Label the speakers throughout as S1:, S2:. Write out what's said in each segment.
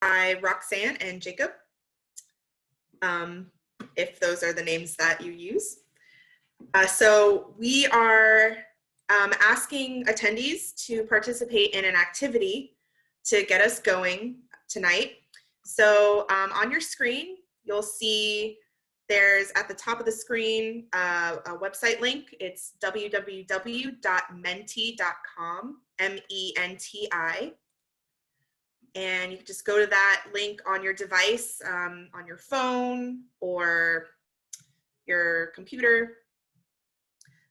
S1: by Roxanne and Jacob, if those are the names that you use. So we are asking attendees to participate in an activity to get us going tonight. So on your screen, you'll see there's at the top of the screen a website link. It's www.menti.com, M-E-N-T-I. And you can just go to that link on your device, on your phone or your computer.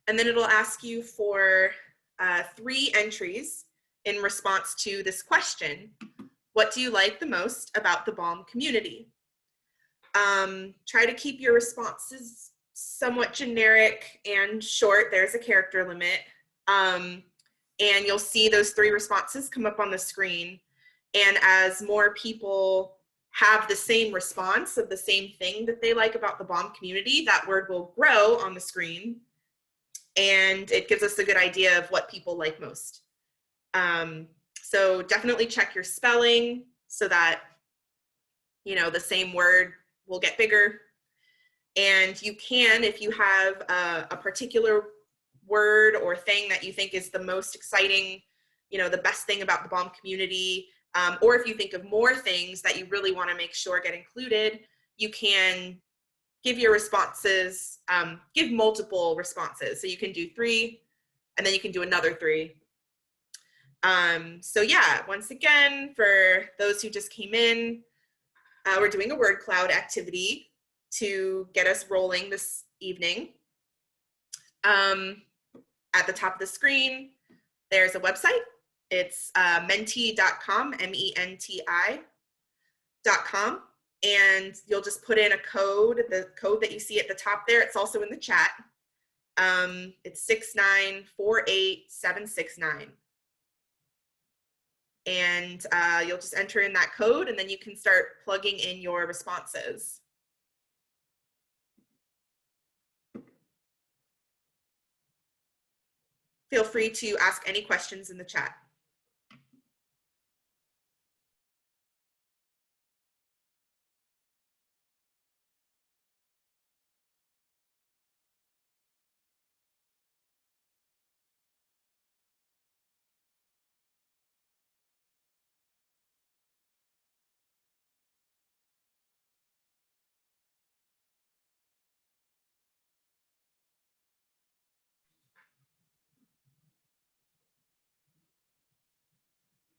S1: And then it'll ask you for 3 entries in response to this question: what do you like the most about the BALM community? Try to keep your responses somewhat generic and short. There's a character limit. And you'll see those 3 responses come up on the screen. And as more people have the same response of the same thing that they like about the BALM community, that word will grow on the screen. And it gives us a good idea of what people like most. So definitely check your spelling so that, you know, the same word will get bigger. And you can, if you have a particular word or thing that you think is the most exciting, you know, the best thing about the BALM community, or if you think of more things that you really want to make sure get included, you can give your responses, give multiple responses. So you can do 3, and then you can do another 3. So yeah, once again, for those who just came in, we're doing a word cloud activity to get us rolling this evening. At the top of the screen, there's a website. It's menti.com, M-E-N-T-I.com. And you'll just put in a code, the code that you see at the top there. It's also in the chat. It's 6948769. And you'll just enter in that code, and then you can start plugging in your responses. Feel free to ask any questions in the chat.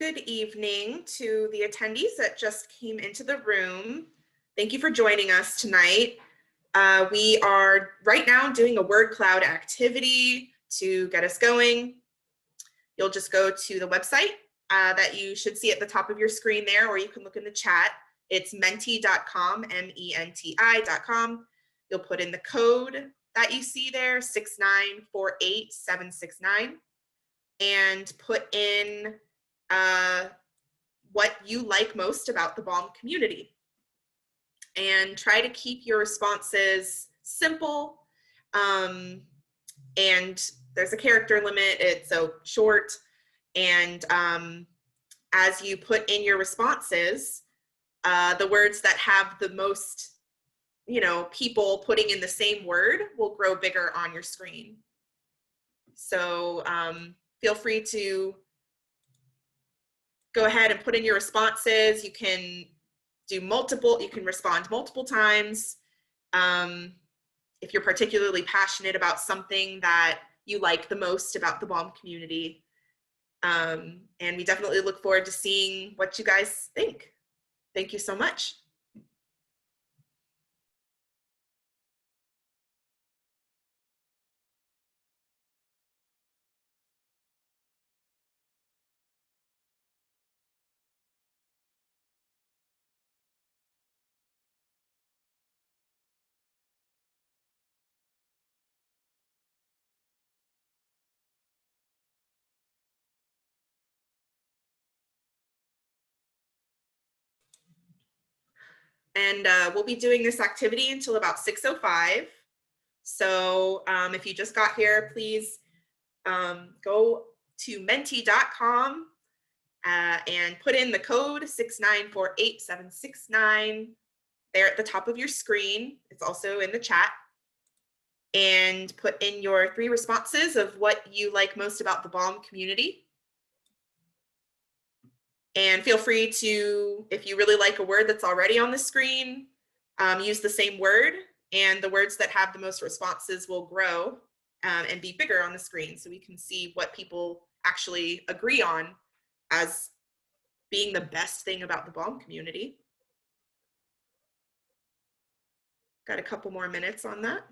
S1: Good evening to the attendees that just came into the room. Thank you for joining us tonight. We are right now doing a word cloud activity to get us going. You'll just go to the website that you should see at the top of your screen there, or you can look in the chat. It's menti.com, M-E-N-T-I.com. You'll put in the code that you see there, 6948769, and put in what you like most about the BALM community. And try to keep your responses simple. And there's a character limit, it's so short. And as you put in your responses, the words that have the most, you know, people putting in the same word will grow bigger on your screen. So feel free to go ahead and put in your responses. You can do multiple, you can respond multiple times. If you're particularly passionate about something that you like the most about the BALM community. And we definitely look forward to seeing what you guys think. Thank you so much. And we'll be doing this activity until about 6:05. So if you just got here, please go to menti.com and put in the code 6948769 there at the top of your screen. It's also in the chat. And put in your 3 responses of what you like most about the BALM community. And feel free to, if you really like a word that's already on the screen, use the same word, and the words that have the most responses will grow and be bigger on the screen, so we can see what people actually agree on as being the best thing about the BALM community. Got a couple more minutes on that.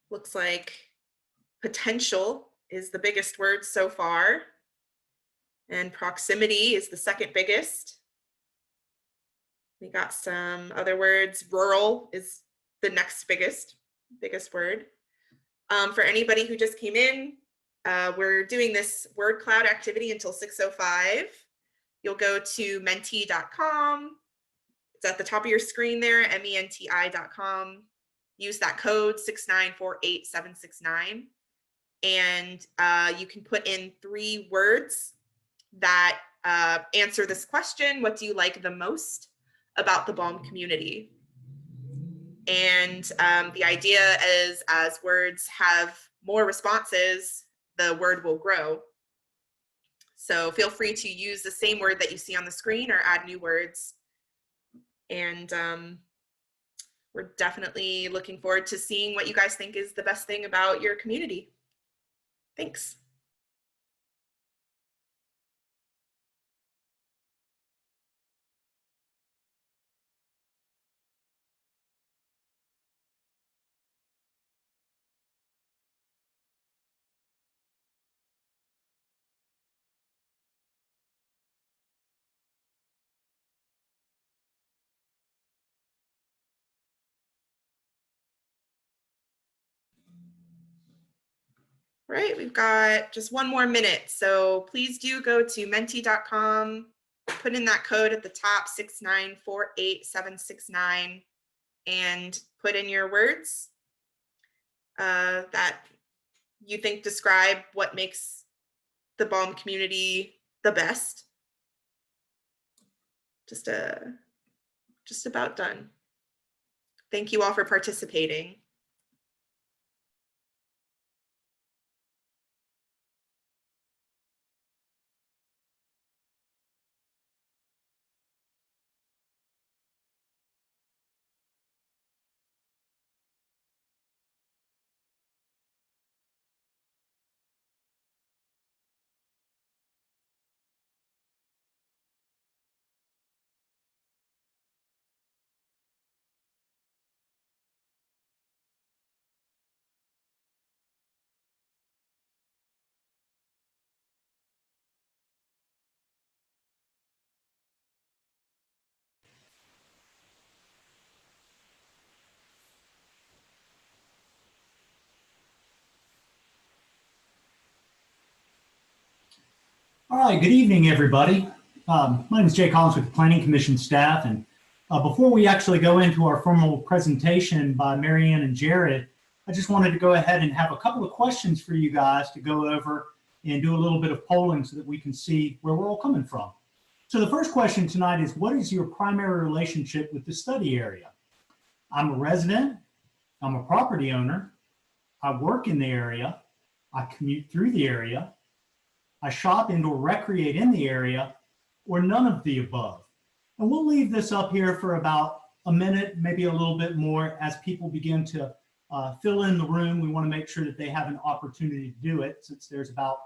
S1: Looks like potential is the biggest word so far, and proximity is the second biggest. We got some other words. Rural is the next biggest word. For anybody who just came in, we're doing this word cloud activity until 6:05. You'll go to menti.com. It's at the top of your screen there, menti.com. Use that code 6948769. And you can put in 3 words that answer this question: what do you like the most about the BALM community? And the idea is, as words have more responses, the word will grow. So feel free to use the same word that you see on the screen or add new words. And we're definitely looking forward to seeing what you guys think is the best thing about your community. Thanks. Right, we've got just 1 more minute, so please do go to menti.com, put in that code at the top, 6948769, and put in your words that you think describe what makes the BALM community the best. Just about done. Thank you all for participating.
S2: All right, good evening, everybody. My name is Jay Collins with the Planning Commission staff, and before we actually go into our formal presentation by Marianne and Jared, I just wanted to go ahead and have a couple of questions for you guys to go over and do a little bit of polling so that we can see where we're all coming from. So the first question tonight is, what is your primary relationship with the study area? I'm a resident, I'm a property owner, I work in the area, I commute through the area, I shop and or recreate in the area, or none of the above. And we'll leave this up here for about a minute, maybe a little bit more, as people begin to fill in the room. We want to make sure that they have an opportunity to do it, since there's about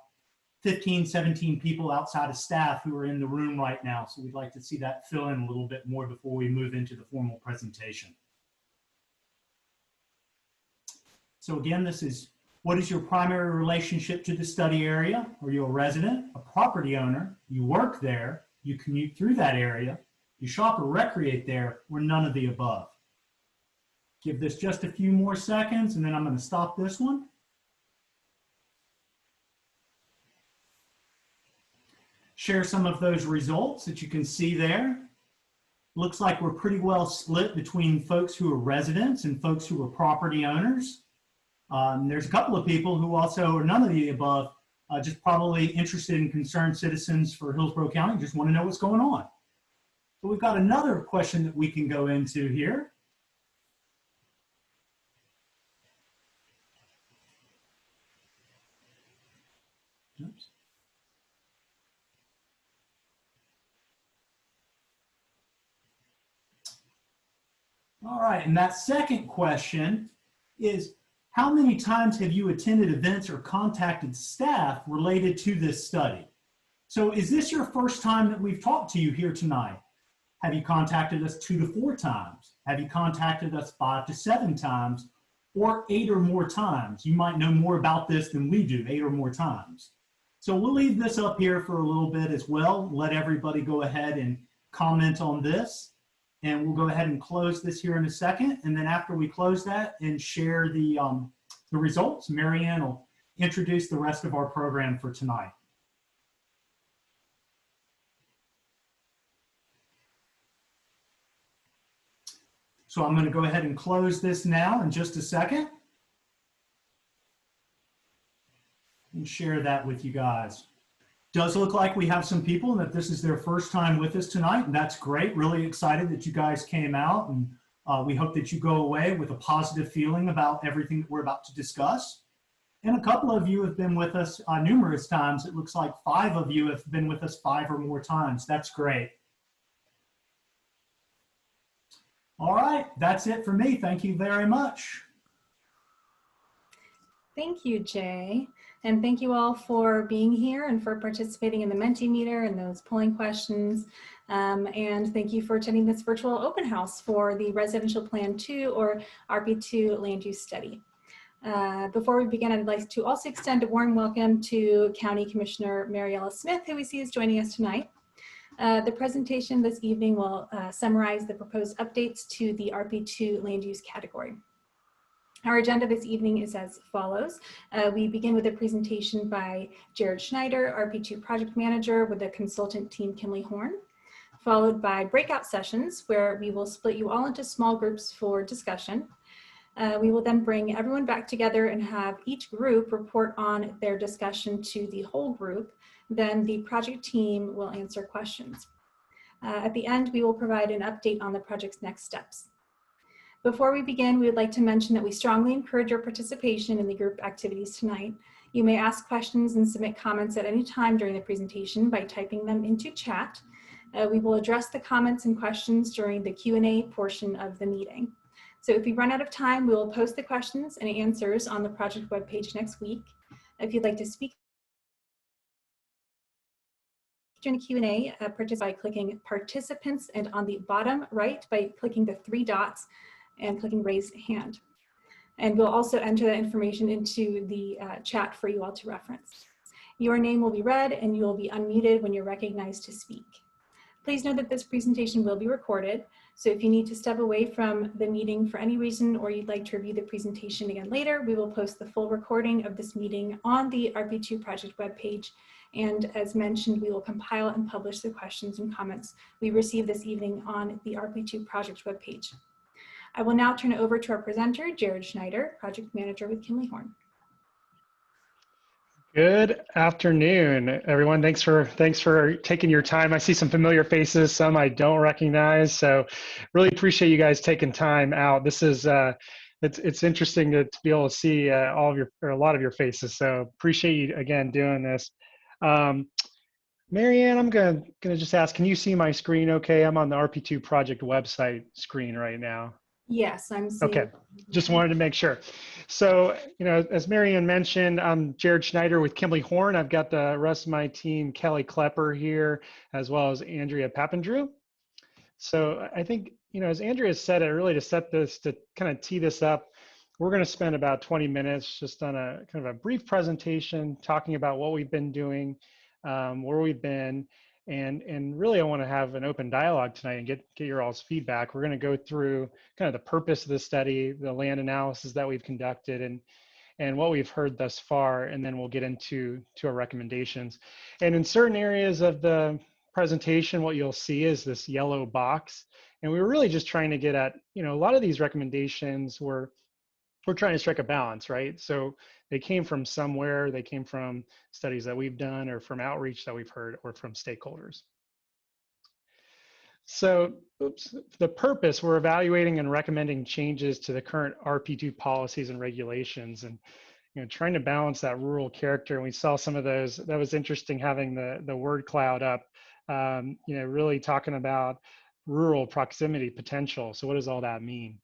S2: 15, 17 people outside of staff who are in the room right now. So we'd like to see that fill in a little bit more before we move into the formal presentation. So again, this is, what is your primary relationship to the study area? Are you a resident, a property owner? You work there, you commute through that area, you shop or recreate there, or none of the above? Give this just a few more seconds and then I'm going to stop this one. Share some of those results that you can see there. Looks like we're pretty well split between folks who are residents and folks who are property owners. There's a couple of people who also are none of the above, just probably interested in concerned citizens for Hillsborough County, just want to know what's going on. So we've got another question that we can go into here. Oops. All right, and that second question is, how many times have you attended events or contacted staff related to this study? So is this your first time that we've talked to you here tonight? Have you contacted us 2 to 4 times? Have you contacted us 5 to 7 times, or 8 or more times? You might know more about this than we do, 8 or more times. So we'll leave this up here for a little bit as well. Let everybody go ahead and comment on this. And we'll go ahead and close this here in a second. And then after we close that and share the results, Marianne will introduce the rest of our program for tonight. So I'm going to go ahead and close this now in just a second and share that with you guys. Does look like we have some people and that this is their first time with us tonight, and that's great. Really excited that you guys came out, and we hope that you go away with a positive feeling about everything that we're about to discuss. And a couple of you have been with us numerous times. It looks like 5 of you have been with us 5 or more times. That's great. All right, that's it for me. Thank you very much.
S3: Thank you, Jay. And thank you all for being here and for participating in the Mentimeter and those polling questions. And thank you for attending this virtual open house for the Residential Plan 2 or RP2 land use study. Before we begin, I'd like to also extend a warm welcome to County Commissioner Mariella Smith, who we see is joining us tonight. The presentation this evening will summarize the proposed updates to the RP2 land use category. Our agenda this evening is as follows. We begin with a presentation by Jared Schneider, RP2 project manager with the consultant team Kimley Horn, followed by breakout sessions where we will split you all into small groups for discussion. We will then bring everyone back together and have each group report on their discussion to the whole group. Then the project team will answer questions. At the end, we will provide an update on the project's next steps. Before we begin, we would like to mention that we strongly encourage your participation in the group activities tonight. You may ask questions and submit comments at any time during the presentation by typing them into chat. We will address the comments and questions during the Q&A portion of the meeting. So if we run out of time, we will post the questions and answers on the project webpage next week. If you'd like to speak during the Q&A, participate by clicking participants, and on the bottom right by clicking the 3 dots and clicking raise hand. And we'll also enter that information into the chat for you all to reference. Your name will be read and you will be unmuted when you're recognized to speak. Please note that this presentation will be recorded. So if you need to step away from the meeting for any reason, or you'd like to review the presentation again later, we will post the full recording of this meeting on the RP2 project webpage. And as mentioned, we will compile and publish the questions and comments we received this evening on the RP2 project webpage. I will now turn it over to our presenter, Jared Schneider, project manager with Kimley Horn.
S4: Good afternoon, everyone. Thanks for taking your time. I see some familiar faces, some I don't recognize. So really appreciate you guys taking time out. This is it's interesting to be able to see all of your, or a lot of your faces. So appreciate you again doing this. Marianne, I'm gonna just ask, can you see my screen okay? I'm on the RP2 project website screen right now.
S3: Yes, I'm seeing.
S4: Okay, just wanted to make sure. So, as Marianne mentioned, I'm Jared Schneider with Kimberly Horn. I've got the rest of my team, Kelly Klepper here, as well as Andrea Papandreou. So I think, as Andrea said, really to set this, to kind of tee this up, we're going to spend about 20 minutes just on a kind of a brief presentation, talking about what we've been doing, where we've been, and really I want to have an open dialogue tonight and get your all's feedback. We're going to go through kind of the purpose of the study, the land analysis that we've conducted, and what we've heard thus far, and then we'll get into our recommendations. And in certain areas of the presentation, what you'll see is this yellow box. And we were really just trying to get at, a lot of these recommendations we're trying to strike a balance, right? So they came from somewhere, they came from studies that we've done or from outreach that we've heard or from stakeholders. So, the purpose, we're evaluating and recommending changes to the current RP2 policies and regulations, and trying to balance that rural character. And we saw some of those. That was interesting having the word cloud up. Really talking about rural proximity potential. So what does all that mean?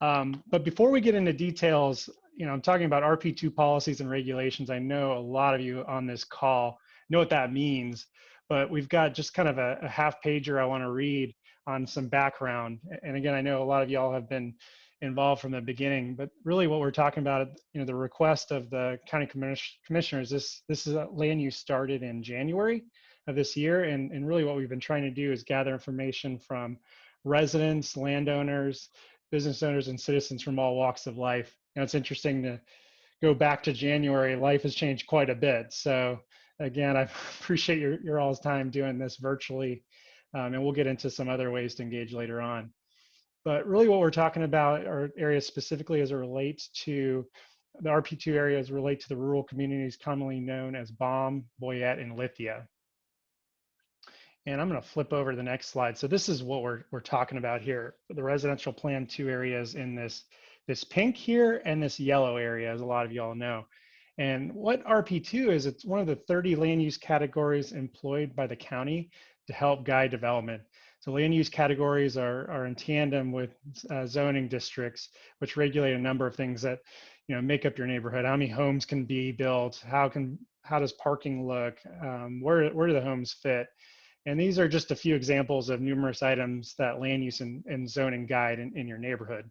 S4: But before we get into details, I'm talking about RP2 policies and regulations. I know a lot of you on this call know what that means, but we've got just kind of a half pager I want to read on some background. And again, I know a lot of y'all have been involved from the beginning, but really what we're talking about, the request of the county commissioners, this is a land use started in January of this year. And really what we've been trying to do is gather information from residents, landowners, business owners, and citizens from all walks of life. It's interesting to go back to January. Life has changed quite a bit. So again, I appreciate your all's time doing this virtually. And we'll get into some other ways to engage later on. But really what we're talking about are areas specifically as it relates to the RP2 areas relate to the rural communities commonly known as Baum, Boyette, and Lithia. And I'm going to flip over to the next slide. So this is what we're talking about here. The residential plan 2 areas in this pink here and this yellow area, as a lot of y'all know. And what RP2 is, it's one of the 30 land use categories employed by the county to help guide development. So land use categories are in tandem with zoning districts, which regulate a number of things that make up your neighborhood. How many homes can be built? How does parking look? Where do the homes fit? And these are just a few examples of numerous items that land use and zoning guide in your neighborhood.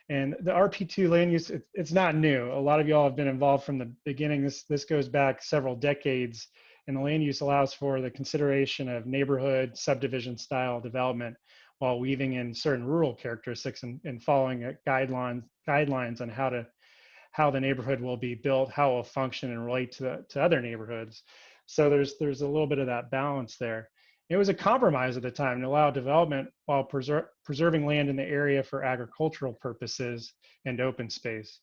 S4: And the RP2 land use, it's not new. A lot of y'all have been involved from the beginning. This goes back several decades, and the land use allows for the consideration of neighborhood subdivision style development while weaving in certain rural characteristics and following guidelines on how the neighborhood will be built, how it will function and relate to other neighborhoods. So there's a little bit of that balance there. It was a compromise at the time to allow development while preserving land in the area for agricultural purposes and open space.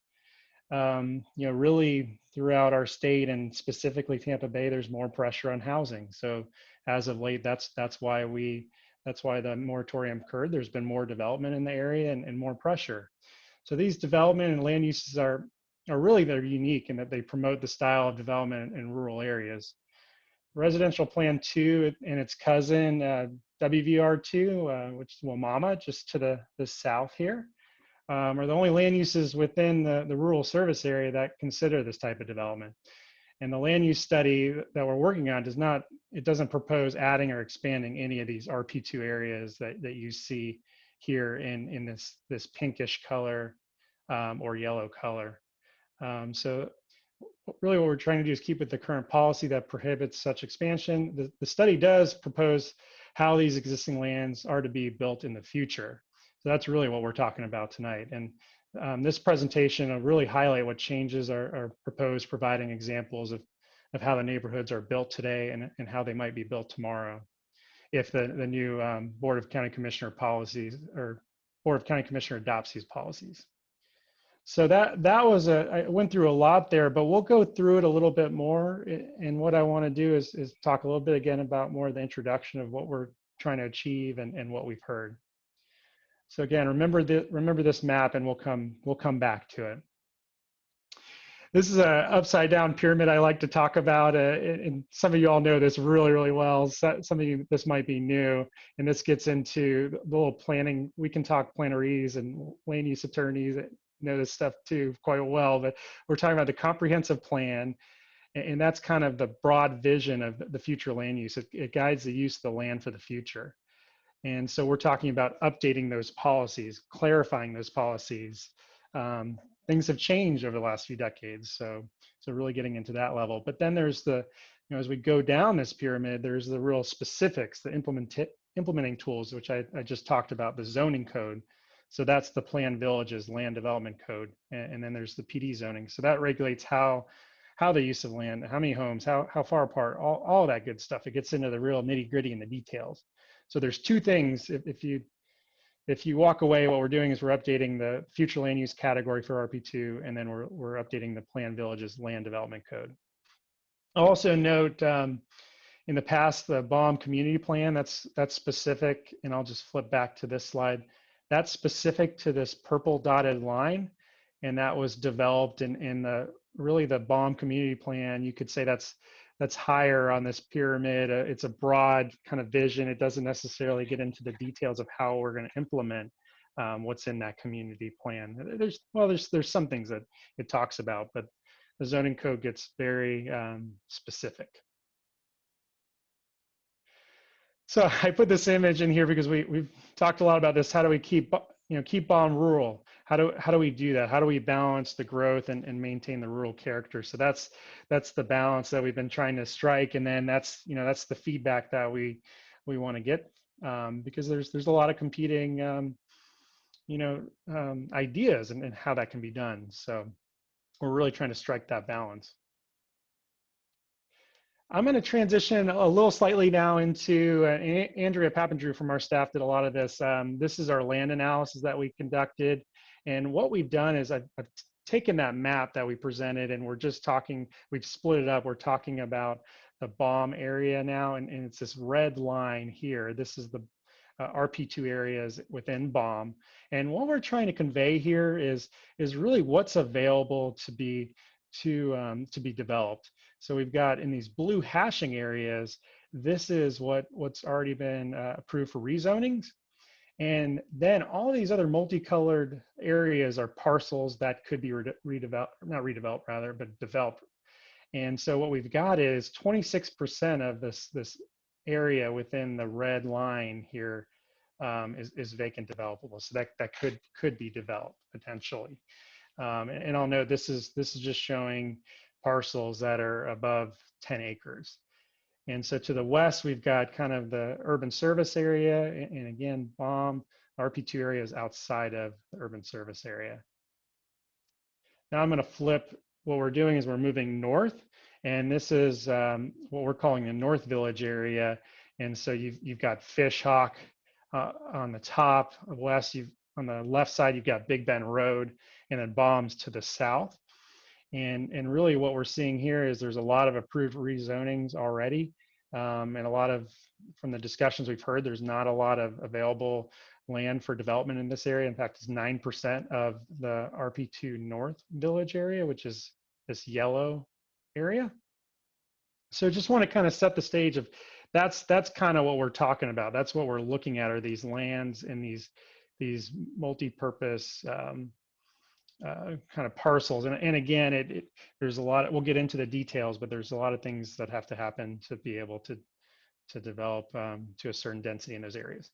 S4: Really throughout our state and specifically Tampa Bay, there's more pressure on housing. So as of late, that's why the moratorium occurred. There's been more development in the area and more pressure. So these development and land uses are really, they're unique in that they promote the style of development in rural areas. Residential Plan 2 and its cousin, WVR2, which is Wamama, just to the south here, are the only land uses within the rural service area that consider this type of development. And the land use study that we're working on doesn't propose adding or expanding any of these RP2 areas that you see here in this pinkish color or yellow color. So really what we're trying to do is keep with the current policy that prohibits such expansion. The study does propose how these existing lands are to be built in the future. So that's really what we're talking about tonight. And this presentation will really highlight what changes are proposed, providing examples of how the neighborhoods are built today and how they might be built tomorrow if the new Board of County Commissioner policies or Board of County Commissioner adopts these policies. So that was I went through a lot there, but we'll go through it a little bit more. And what I want to do is talk a little bit again about more of the introduction of what we're trying to achieve and what we've heard. So again, remember this map, and we'll come back to it. This is a upside down pyramid I like to talk about, and some of you all know this really, really well. Some of you, this might be new, and this gets into the little planning. We can talk planneries and land use attorneys that know this stuff too quite well, but we're talking about the comprehensive plan, and that's kind of the broad vision of the future land use. It guides the use of the land for the future. And so we're talking about updating those policies, clarifying those policies. Things have changed over the last few decades, so really getting into that level. But then there's the, as we go down this pyramid, there's the real specifics, the implementing tools, which I just talked about, the zoning code. So that's the Planned Villages Land Development Code, and then there's the PD zoning. So that regulates how the use of land, how many homes, how far apart, all that good stuff. It gets into the real nitty gritty and the details. So there's two things. If you walk away, what we're doing is we're updating the future land use category for RP2, and then we're updating the Planned Villages Land Development Code. I'll also note in the past, the BOM community plan, that's specific, and I'll just flip back to this slide. That's specific to this purple dotted line, and that was developed in the really the BOM community plan. You could say that's higher on this pyramid. It's a broad kind of vision. It doesn't necessarily get into the details of how we're going to implement what's in that community plan. There's some things that it talks about, but the zoning code gets very specific. So I put this image in here because we've talked a lot about this. How do we keep BOM rural? How do we do that? How do we balance the growth and maintain the rural character? So that's the balance that we've been trying to strike, and then that's the feedback that we want to get, because there's a lot of competing ideas and how that can be done. So we're really trying to strike that balance. I'm going to transition a little slightly now into Andrea Papandrew from our staff did a lot of this. This is our land analysis that we conducted. And what we've done is I've taken that map that we presented, and we're just talking, we've split it up. We're talking about the BOM area now, and it's this red line here. This is the RP2 areas within BOM. And what we're trying to convey here is really what's available to be developed. So we've got in these blue hashing areas, this is what's already been approved for rezonings. And then all these other multicolored areas are parcels that could be developed. And so what we've got is 26% of this area within the red line here is vacant developable. So that could be developed potentially. And I'll note this is just showing parcels that are above 10 acres. And so to the west, we've got kind of the urban service area, and again, BOM, RP2 area is outside of the urban service area. Now I'm going to flip. What we're doing is we're moving north, and this is what we're calling the North Village area. And so you've got Fish Hawk on the top. West, on the left side, you've got Big Bend Road, and then BOM's to the south. And really what we're seeing here is there's a lot of approved rezonings already. And a lot of, from the discussions we've heard, there's not a lot of available land for development in this area. In fact, it's 9% of the RP2 North Village area, which is this yellow area. So just want to kind of set the stage of that's kind of what we're talking about. That's what we're looking at, are these lands and these multi-purpose kind of parcels. And again, there's a lot, we'll get into the details, but there's a lot of things that have to happen to be able to develop to a certain density in those areas.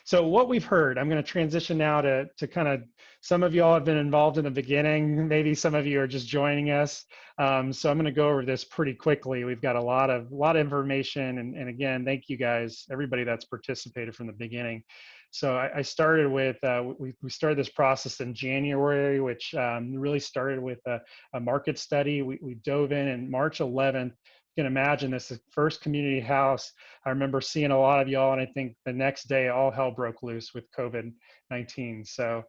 S4: So what we've heard, I'm going to transition now to kind of, some of y'all have been involved in the beginning, maybe some of you are just joining us. So I'm going to go over this pretty quickly. We've got a lot of information, and again, thank you guys, everybody that's participated from the beginning. So I started with, we started this process in January, which really started with a market study. We dove in March 11th. You can imagine this is the first community house. I remember seeing a lot of y'all, and I think the next day all hell broke loose with COVID-19. So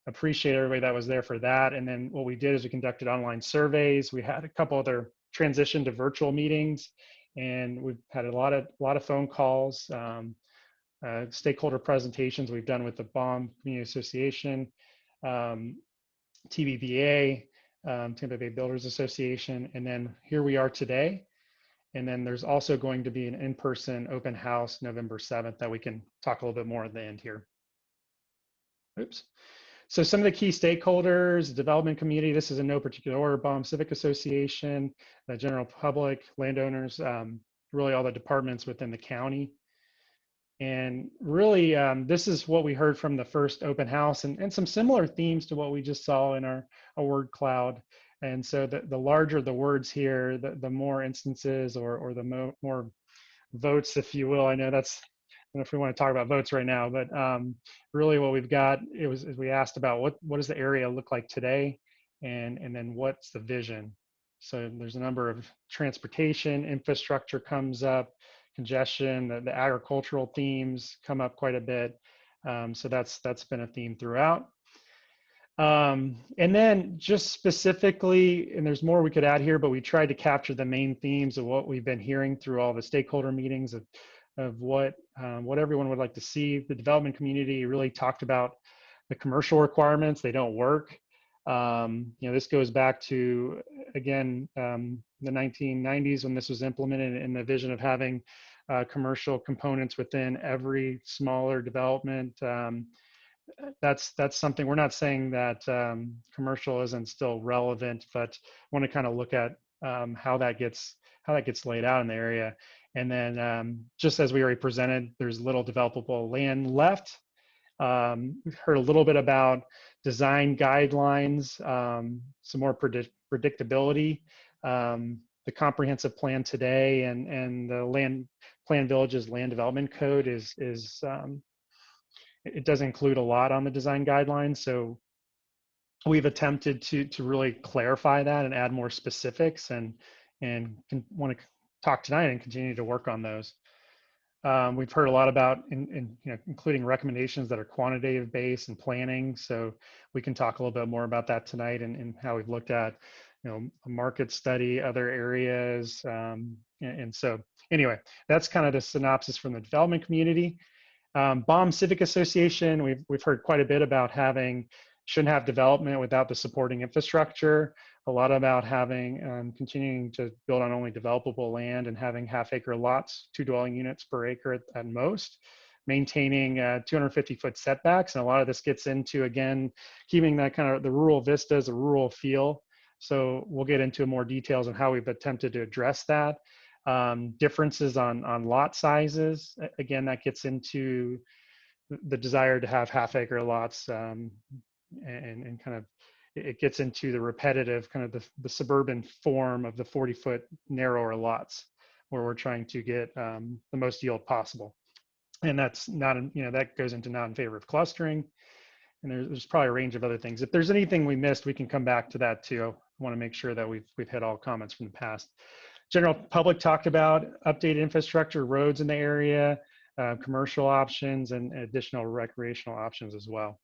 S4: appreciate everybody that was there for that. And then what we did is we conducted online surveys. We had a couple other transition to virtual meetings, and we've had a lot of phone calls, stakeholder presentations we've done with the BOM Community Association, TBBA, Tampa Bay Builders Association. And then here we are today. And then there's also going to be an in-person open house November 7th that we can talk a little bit more at the end here. Oops. So some of the key stakeholders, development community, this is in no particular order: Baum Civic Association, the general public, landowners, really all the departments within the county. And really, this is what we heard from the first open house, and some similar themes to what we just saw in our word cloud. And so the larger the words here, the more instances or the more votes, if you will. I know that's, I don't know if we want to talk about votes right now, but really what we've got, is we asked about what does the area look like today, and then what's the vision. So there's a number of transportation, infrastructure comes up, congestion, the agricultural themes come up quite a bit. So that's been a theme throughout. And then just specifically, and there's more we could add here, but we tried to capture the main themes of what we've been hearing through all the stakeholder meetings of what everyone would like to see. The development community really talked about the commercial requirements. They don't work. This goes back to, again, the 1990s when this was implemented, and the vision of having commercial components within every smaller development. That's something, we're not saying that commercial isn't still relevant, but want to kind of look at how that gets laid out in the area. And then just as we already presented, there's little developable land left. We've heard a little bit about design guidelines, some more predictability. The comprehensive plan today and the land plan villages land development code is it does include a lot on the design guidelines. So we've attempted to really clarify that and add more specifics, and want to talk tonight and continue to work on those. We've heard a lot about including recommendations that are quantitative based and planning. So we can talk a little bit more about that tonight, and how we've looked at a market study, other areas. And so anyway, that's kind of the synopsis from the development community. Baum Civic Association, we've heard quite a bit about shouldn't have development without the supporting infrastructure. A lot about having continuing to build on only developable land and having half-acre lots, 2 dwelling units per acre at most, maintaining 250-foot setbacks. And a lot of this gets into, again, keeping that kind of the rural vistas, a rural feel. So we'll get into more details on how we've attempted to address that. Differences on lot sizes. Again, that gets into the desire to have half-acre lots, and kind of it gets into the repetitive kind of the suburban form of the 40-foot narrower lots, where we're trying to get the most yield possible. And that's not, that goes into not in favor of clustering. And there's probably a range of other things. If there's anything we missed, we can come back to that too. I want to make sure that we've hit all comments from the past. General public talked about updated infrastructure, roads in the area, commercial options, and additional recreational options as well.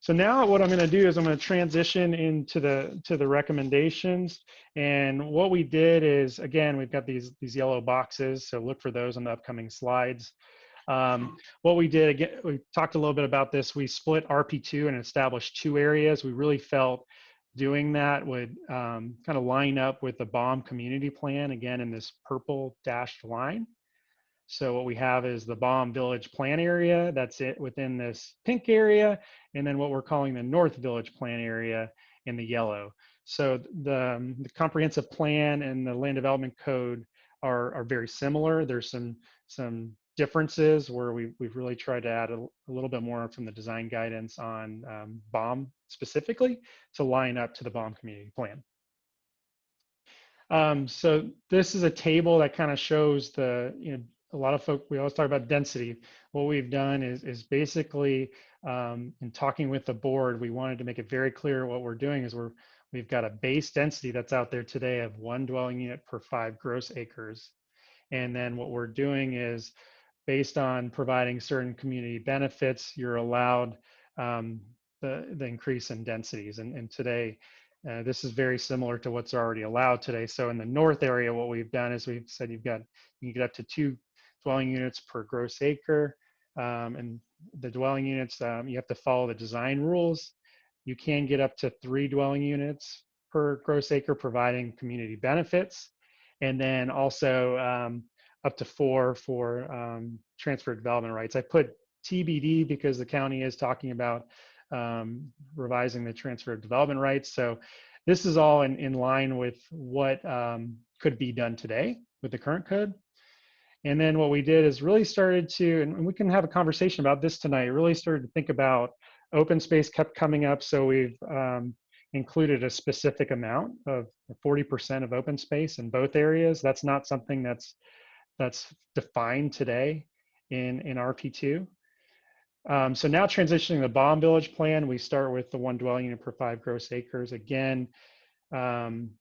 S4: So now what I'm going to do is I'm going to transition into the recommendations. And what we did is, again, we've got these yellow boxes, so look for those on the upcoming slides. What we did, again, we talked a little bit about this. We split RP2 and established 2 areas. We really felt doing that would kind of line up with the Baum community plan, again, in this purple dashed line. So what we have is the Baum Village Plan area, that's it within this pink area, and then what we're calling the North Village Plan area in the yellow. So the comprehensive plan and the land development code are very similar. There's some differences where we've really tried to add a little bit more from the design guidance on Baum specifically to line up to the Baum community plan. So this is a table that kind of shows a lot of folk, we always talk about density. What we've done is basically, in talking with the board, we wanted to make it very clear what we're doing is we've got a base density that's out there today of 1 dwelling unit per 5 gross acres. And then what we're doing is, based on providing certain community benefits, you're allowed the increase in densities. And today, this is very similar to what's already allowed today. So in the north area, what we've done is we've said you can get up to 2 dwelling units per gross acre. And the dwelling units, you have to follow the design rules. You can get up to 3 dwelling units per gross acre, providing community benefits, and then also up to 4 for transfer development rights. I put TBD because the county is talking about revising the transfer of development rights. So this is all in line with what could be done today with the current code. And then what we did is really started to, and we can have a conversation about this tonight, really started to think about open space kept coming up. So we've included a specific amount of 40% of open space in both areas. That's not something that's defined today in RP2. So now transitioning the Baum Village plan, we start with the 1 dwelling unit per 5 gross acres. Again,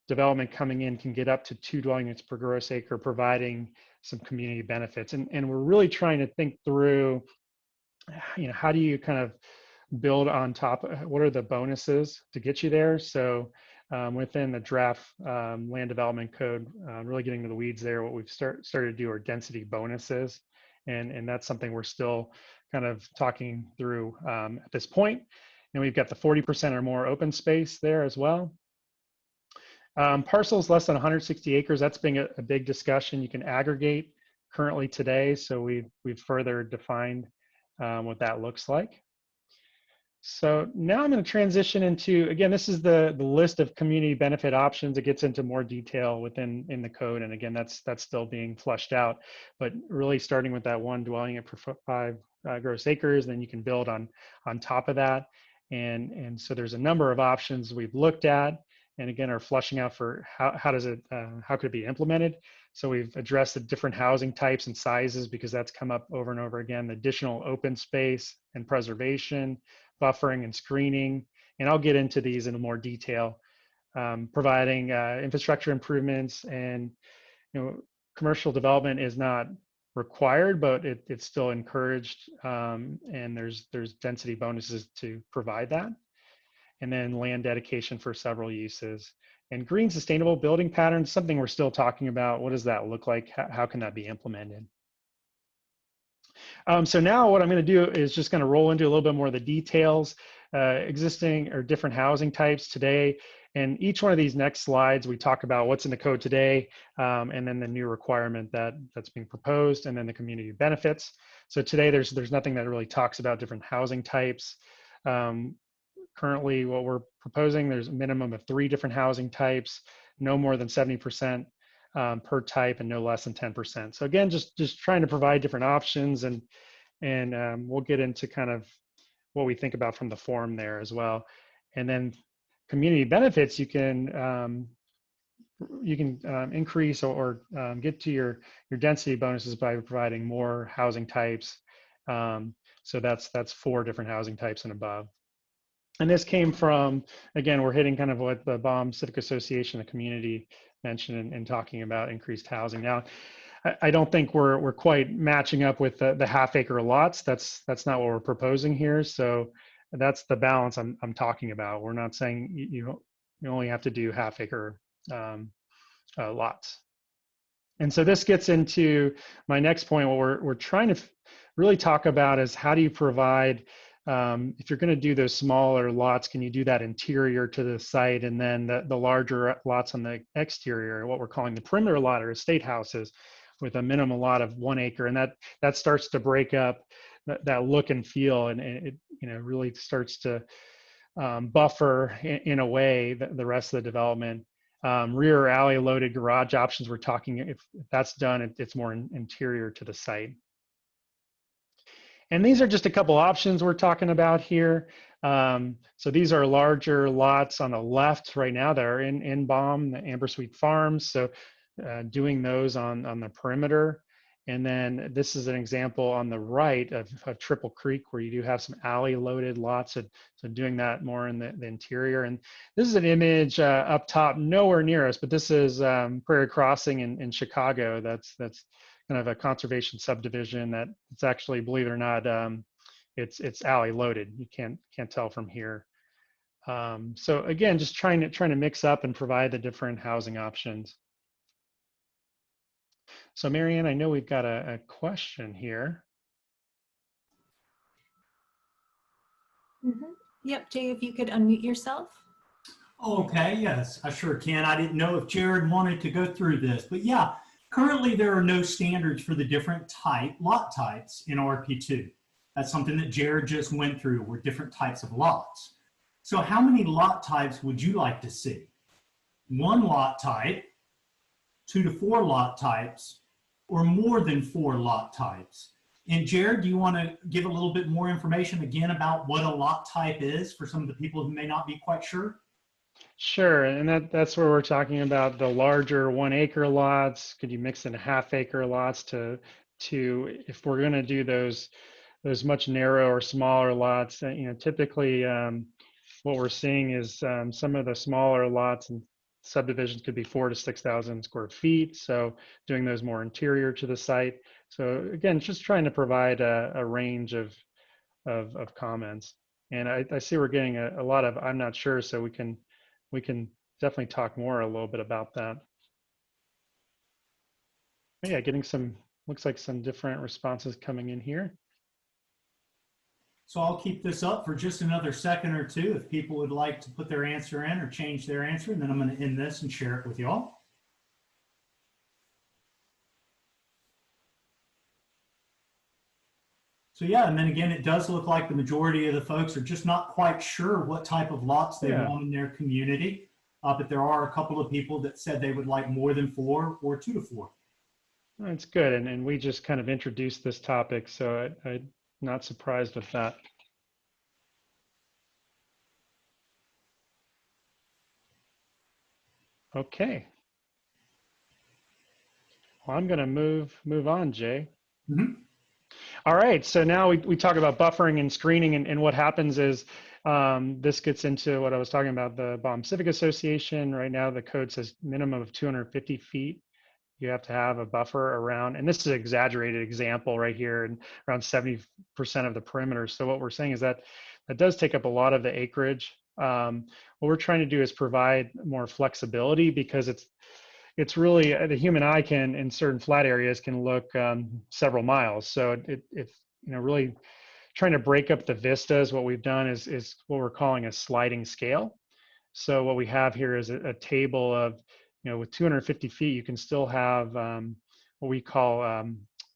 S4: development coming in can get up to 2 dwelling units per gross acre, providing some community benefits. And we're really trying to think through, how do you kind of build on top, what are the bonuses to get you there? So within the draft land development code, really getting to the weeds there, what we've started to do are density bonuses. And that's something we're still kind of talking through at this point. And we've got the 40% or more open space there as well. Parcels less than 160 acres, that's been a big discussion. You can aggregate currently today, so we've further defined what that looks like. So now I'm going to transition into, again, this is the list of community benefit options. It gets into more detail within the code, and again, that's still being fleshed out. But really starting with that 1 dwelling unit per 5 gross acres, then you can build on top of that. And so there's a number of options we've looked at, and again are fleshing out for how could it be implemented. So we've addressed the different housing types and sizes because that's come up over and over again. The additional open space and preservation, buffering and screening, and I'll get into these in more detail. Providing infrastructure improvements, and commercial development is not required, but it's still encouraged, and there's density bonuses to provide that. And then land dedication for several uses. And green sustainable building patterns, something we're still talking about. What does that look like? How can that be implemented? So now what I'm going to do is just going to roll into a little bit more of the details, existing or different housing types today. And each one of these next slides, we talk about what's in the code today, and then the new requirement that's being proposed, and then the community benefits. So today there's nothing that really talks about different housing types. Currently, what we're proposing, there's a minimum of 3 different housing types, no more than 70% per type, and no less than 10%. So again, just trying to provide different options, and we'll get into kind of what we think about from the form there as well. And then community benefits, you can increase or get to your density bonuses by providing more housing types. So that's 4 different housing types and above. And this came from, again, we're hitting kind of what the Baum Civic Association, the community mentioned in talking about increased housing. Now, I don't think we're quite matching up with the half-acre lots. That's not what we're proposing here. So that's the balance I'm talking about. We're not saying you only have to do half-acre lots. And so this gets into my next point. What we're trying to really talk about is how do you provide, if you're going to do those smaller lots, can you do that interior to the site, and then the larger lots on the exterior, what we're calling the perimeter lot or estate houses, with a minimum lot of 1 acre, and that starts to break up that look and feel, and it really starts to buffer in a way the rest of the development. Rear alley loaded garage options, we're talking, if that's done, it's more interior to the site. And these are just a couple options we're talking about here. So these are larger lots on the left right now that are in Baum, the Amber Sweet Farms. So doing those on the perimeter. And then this is an example on the right of Triple Creek, where you do have some alley loaded lots. So doing that more in the interior. And this is an image up top, nowhere near us, but this is Prairie Crossing in Chicago. That's kind of a conservation subdivision that it's actually, believe it or not, it's alley loaded. You can't tell from here. So again, just trying to mix up and provide the different housing options. So Marianne, I know we've got a question here.
S3: Mm-hmm. Yep, Jay, if you could unmute yourself.
S2: Okay, yes, I sure can. I didn't know if Jared wanted to go through this, but yeah, currently there are no standards for the different lot types in RP2. That's something that Jared just went through, were different types of lots. So how many lot types would you like to see? 1 lot type, 2 to 4 lot types, or more than 4 lot types? And Jared, do you want to give a little bit more information again about what a lot type is for some of the people who may not be quite sure?
S4: Sure, and that's where we're talking about the larger 1-acre lots. Could you mix in half-acre lots to if we're going to do those much narrower, smaller lots? Typically what we're seeing is some of the smaller lots and subdivisions could be 4,000 to 6,000 square feet. So doing those more interior to the site. So again, just trying to provide a range of comments. And I see we're getting a lot of I'm not sure, so we can definitely talk more a little bit about that. But yeah, getting looks like some different responses coming in here.
S2: So I'll keep this up for just another second or two if people would like to put their answer in or change their answer, and then I'm going to end this and share it with you all. So yeah, and then again, it does look like the majority of the folks are just not quite sure what type of lots they want in their community. But there are a couple of people that said they would like more than 4 or 2 to 4.
S4: That's good. And we just kind of introduced this topic, so I'm not surprised with that. Okay. Well, I'm going to move on, Jay.
S2: Mm-hmm.
S4: All right. So now we talk about buffering and screening, and what happens is this gets into what I was talking about, the Baum Civic Association. Right now, the code says minimum of 250 feet. You have to have a buffer around, and this is an exaggerated example right here, and around 70% of the perimeter. So what we're saying is that does take up a lot of the acreage. What we're trying to do is provide more flexibility, because it's really the human eye can, in certain flat areas, can look several miles. So if really trying to break up the vistas, what we've done is what we're calling a sliding scale. So what we have here is a table of, with 250 feet, you can still have what we call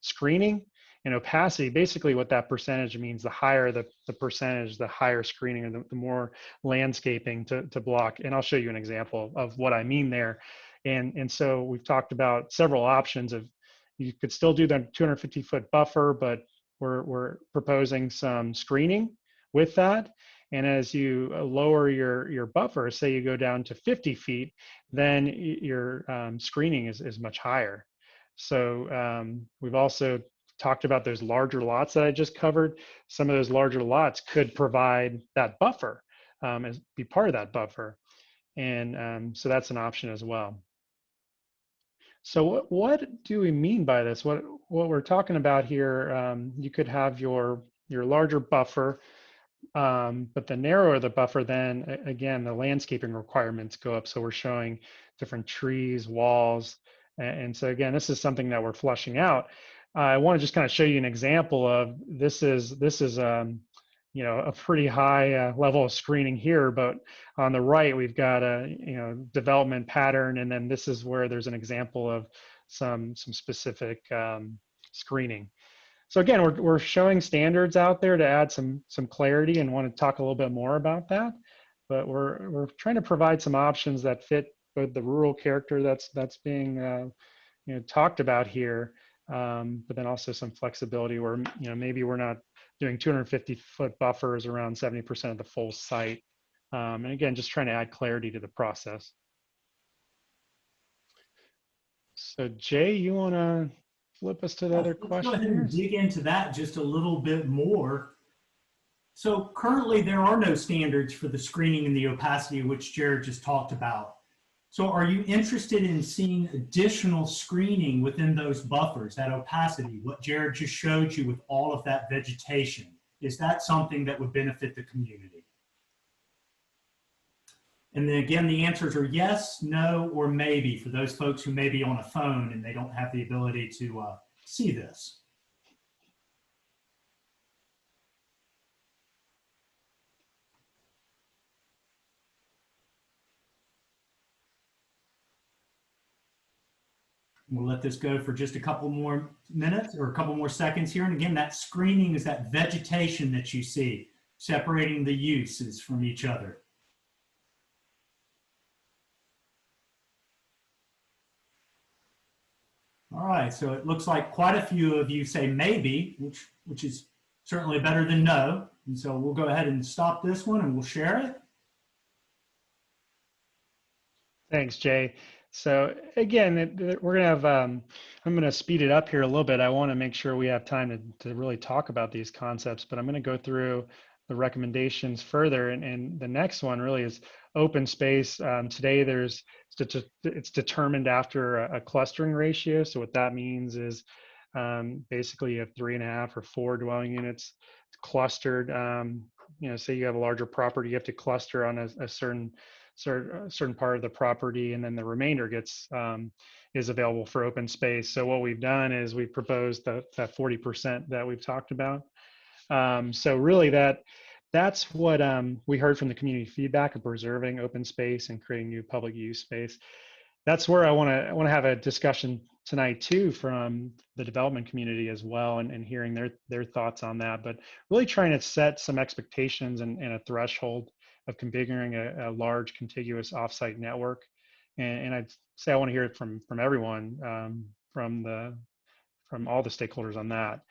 S4: screening and opacity. Basically what that percentage means, the higher the percentage, the higher screening, or the more landscaping to block. And I'll show you an example of what I mean there. And so we've talked about several options of, you could still do the 250-foot buffer, but we're proposing some screening with that. And as you lower your buffer, say you go down to 50 feet, then your screening is much higher. So we've also talked about those larger lots that I just covered. Some of those larger lots could provide that buffer, as be part of that buffer. And so that's an option as well. So what do we mean by this? What we're talking about here, you could have your larger buffer, but the narrower the buffer, then again, the landscaping requirements go up. So we're showing different trees, walls. And so again, this is something that we're flushing out. I want to just kind of show you an example of this is a pretty high level of screening here, but on the right, we've got a development pattern. And then this is where there's an example of some specific screening. So again, we're showing standards out there to add some clarity, and want to talk a little bit more about that. But we're trying to provide some options that fit both the rural character that's being talked about here, but then also some flexibility where maybe we're not doing 250-foot buffers around 70% of the full site. And again, just trying to add clarity to the process. So Jay, you want to flip us to the other question?
S2: Let's go ahead and dig into that just a little bit more. So currently there are no standards for the screening and the opacity, which Jared just talked about. So are you interested in seeing additional screening within those buffers, that opacity, what Jared just showed you with all of that vegetation? Is that something that would benefit the community? And then again, the answers are yes, no, or maybe for those folks who may be on a phone and they don't have the ability to see this. We'll let this go for just a couple more minutes or a couple more seconds here. And again, that screening is that vegetation that you see separating the uses from each other. All right, so it looks like quite a few of you say maybe, which is certainly better than no. And so we'll go ahead and stop this one and we'll share it.
S4: Thanks, Jay. So again, we're going to have, I'm going to speed it up here a little bit. I want to make sure we have time to really talk about these concepts, but I'm going to go through the recommendations further. And the next one really is open space. Today, it's determined after a clustering ratio. So what that means is basically you have 3.5 or 4 dwelling units clustered. Say you have a larger property, you have to cluster on a certain part of the property, and then the remainder is available for open space. So what we've done is we've proposed that 40% that we've talked about. So really that's what we heard from the community feedback of preserving open space and creating new public use space. That's where I want to have a discussion tonight too from the development community as well, and hearing their thoughts on that, but really trying to set some expectations and a threshold of configuring a large contiguous offsite network. And I'd say I want to hear it from everyone, from all the stakeholders on that.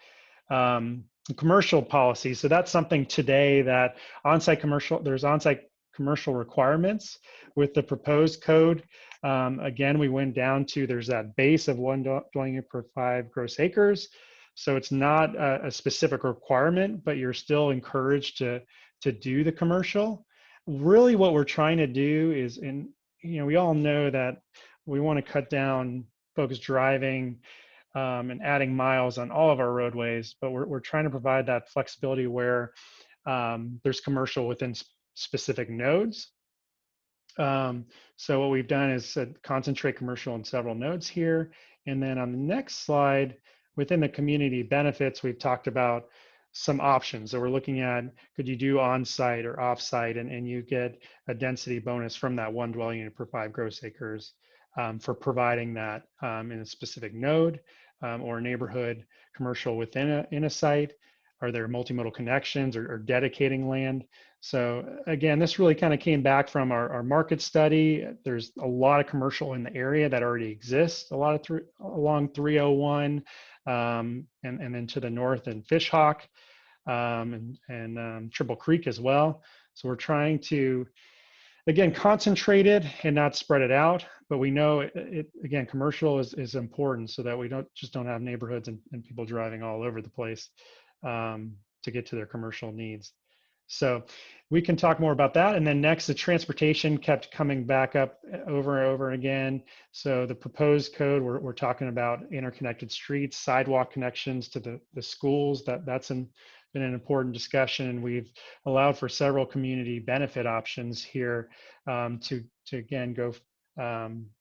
S4: Commercial policy. So that's something today that there's on-site commercial requirements with the proposed code. Again, we went down to, there's that base of 1 dwelling unit per 5 gross acres. So it's not a specific requirement, but you're still encouraged to do the commercial. Really what we're trying to do is, we all know that we want to cut down folks driving and adding miles on all of our roadways, but we're trying to provide that flexibility where there's commercial within specific nodes. So what we've done is concentrate commercial in several nodes here. And then on the next slide, within the community benefits, we've talked about some options. So we're looking at, could you do on-site or off-site, and you get a density bonus from that 1 dwelling unit per 5 gross acres for providing that in a specific node or neighborhood commercial within a site. Are there multimodal connections or dedicating land? So again, this really kind of came back from our market study. There's a lot of commercial in the area that already exists, a lot of along 301 and then to the north in Fishhawk and Triple Creek as well. So we're trying to, again, concentrate it and not spread it out, but we know again, commercial is important so that we don't have neighborhoods and people driving all over the place to get to their commercial needs. So we can talk more about that. And then next, the transportation kept coming back up over and over again. So the proposed code, we're talking about interconnected streets, sidewalk connections to the schools. That's been an important discussion. And we've allowed for several community benefit options here to again go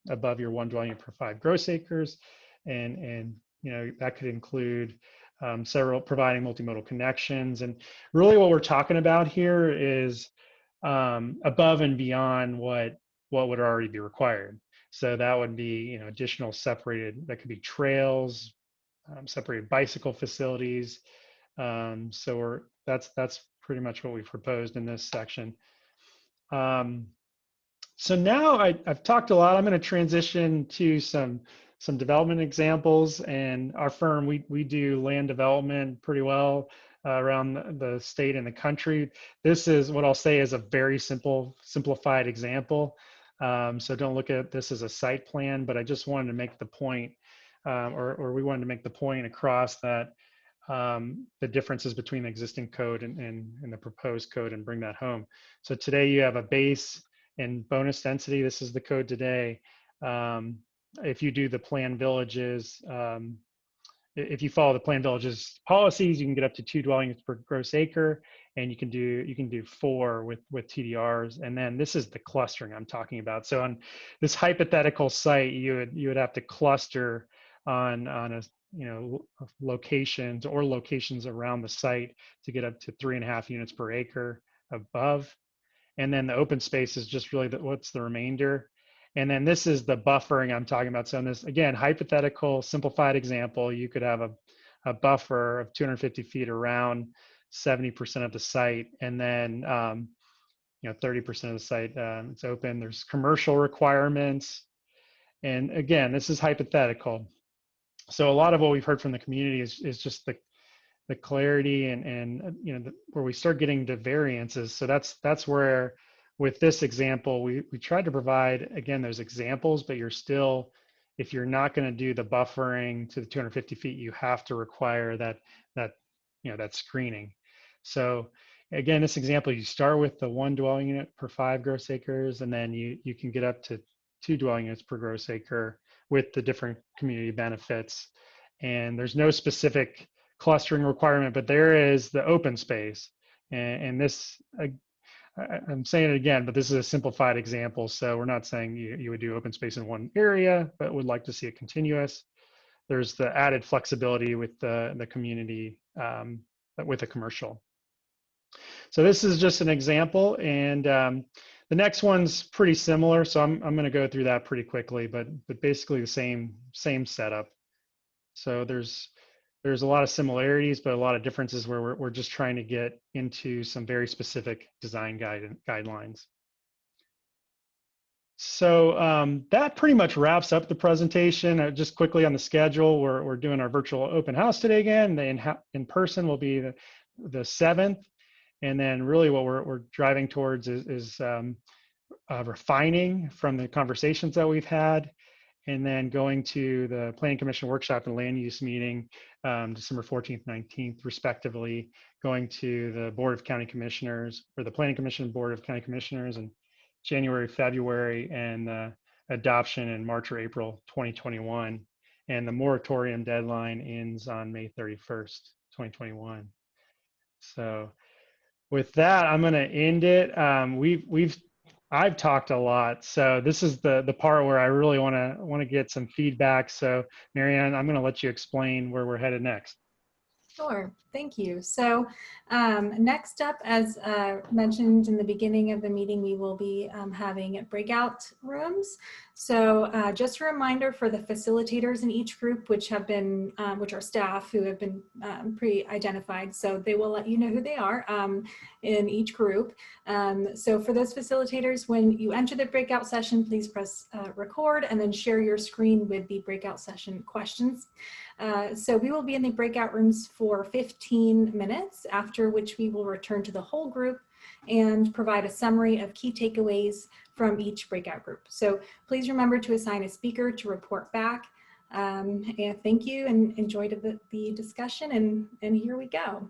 S4: above your 1 dwelling unit per 5 gross acres. And that could include several providing multimodal connections. And really what we're talking about here is above and beyond what would already be required. So that would be, additional separated, that could be trails, separated bicycle facilities. So that's pretty much what we've proposed in this section. So now I've talked a lot. I'm going to transition to some development examples, and our firm, we do land development pretty well around the state and the country. This is what I'll say is a very simplified example. So don't look at this as a site plan, but I just wanted to make the point, or we wanted to make the point across that the differences between the existing code and the proposed code and bring that home. So today you have a base and bonus density. This is the code today. If you do the Plan Villages, if you follow the Plan Villages policies, you can get up to 2 dwelling units per gross acre, and you can do 4 with TDRs. And then this is the clustering I'm talking about. So on this hypothetical site, you would have to cluster on a locations around the site to get up to 3.5 units per acre above. And then the open space is just really what's the remainder. And then this is the buffering I'm talking about. So in this, again, hypothetical, simplified example, you could have a buffer of 250 feet around 70% of the site. And then, 30% of the site, it's open. There's commercial requirements. And again, this is hypothetical. So a lot of what we've heard from the community is just the clarity and where we start getting to variances. So that's where, with this example, we tried to provide, again, those examples, but you're still, if you're not going to do the buffering to the 250 feet, you have to require that screening. So again, this example, you start with the 1 dwelling unit per 5 gross acres, and then you can get up to 2 dwelling units per gross acre with the different community benefits. And there's no specific clustering requirement, but there is the open space. And this, I'm saying it again, but this is a simplified example. So we're not saying you would do open space in one area, but would like to see it continuous. There's the added flexibility with the community, with the commercial. So this is just an example, and the next one's pretty similar. So I'm going to go through that pretty quickly, but basically the same setup. So there's a lot of similarities, but a lot of differences where we're just trying to get into some very specific design guidelines. So that pretty much wraps up the presentation. Just quickly on the schedule, we're doing our virtual open house today again. The in person will be the 7th. And then really what we're driving towards is refining from the conversations that we've had, and then going to the Planning Commission workshop and land use meeting December 14th, 19th, respectively, going to the Board of County Commissioners, or the Planning Commission Board of County Commissioners in January, February, and adoption in March or April 2021. And the moratorium deadline ends on May 31st, 2021. So with that, I'm going to end it. I've talked a lot, so this is the part where I really want to get some feedback. So Marianne, I'm going to let you explain where we're headed next.
S3: Sure, thank you. So next up, as mentioned in the beginning of the meeting, we will be having breakout rooms. So just a reminder for the facilitators in each group, which are staff who have been pre-identified. So they will let you know who they are in each group. So for those facilitators, when you enter the breakout session, please press record and then share your screen with the breakout session questions. So we will be in the breakout rooms for 15 minutes, after which we will return to the whole group and provide a summary of key takeaways from each breakout group. So please remember to assign a speaker to report back. And thank you, and enjoyed the discussion, and here we go.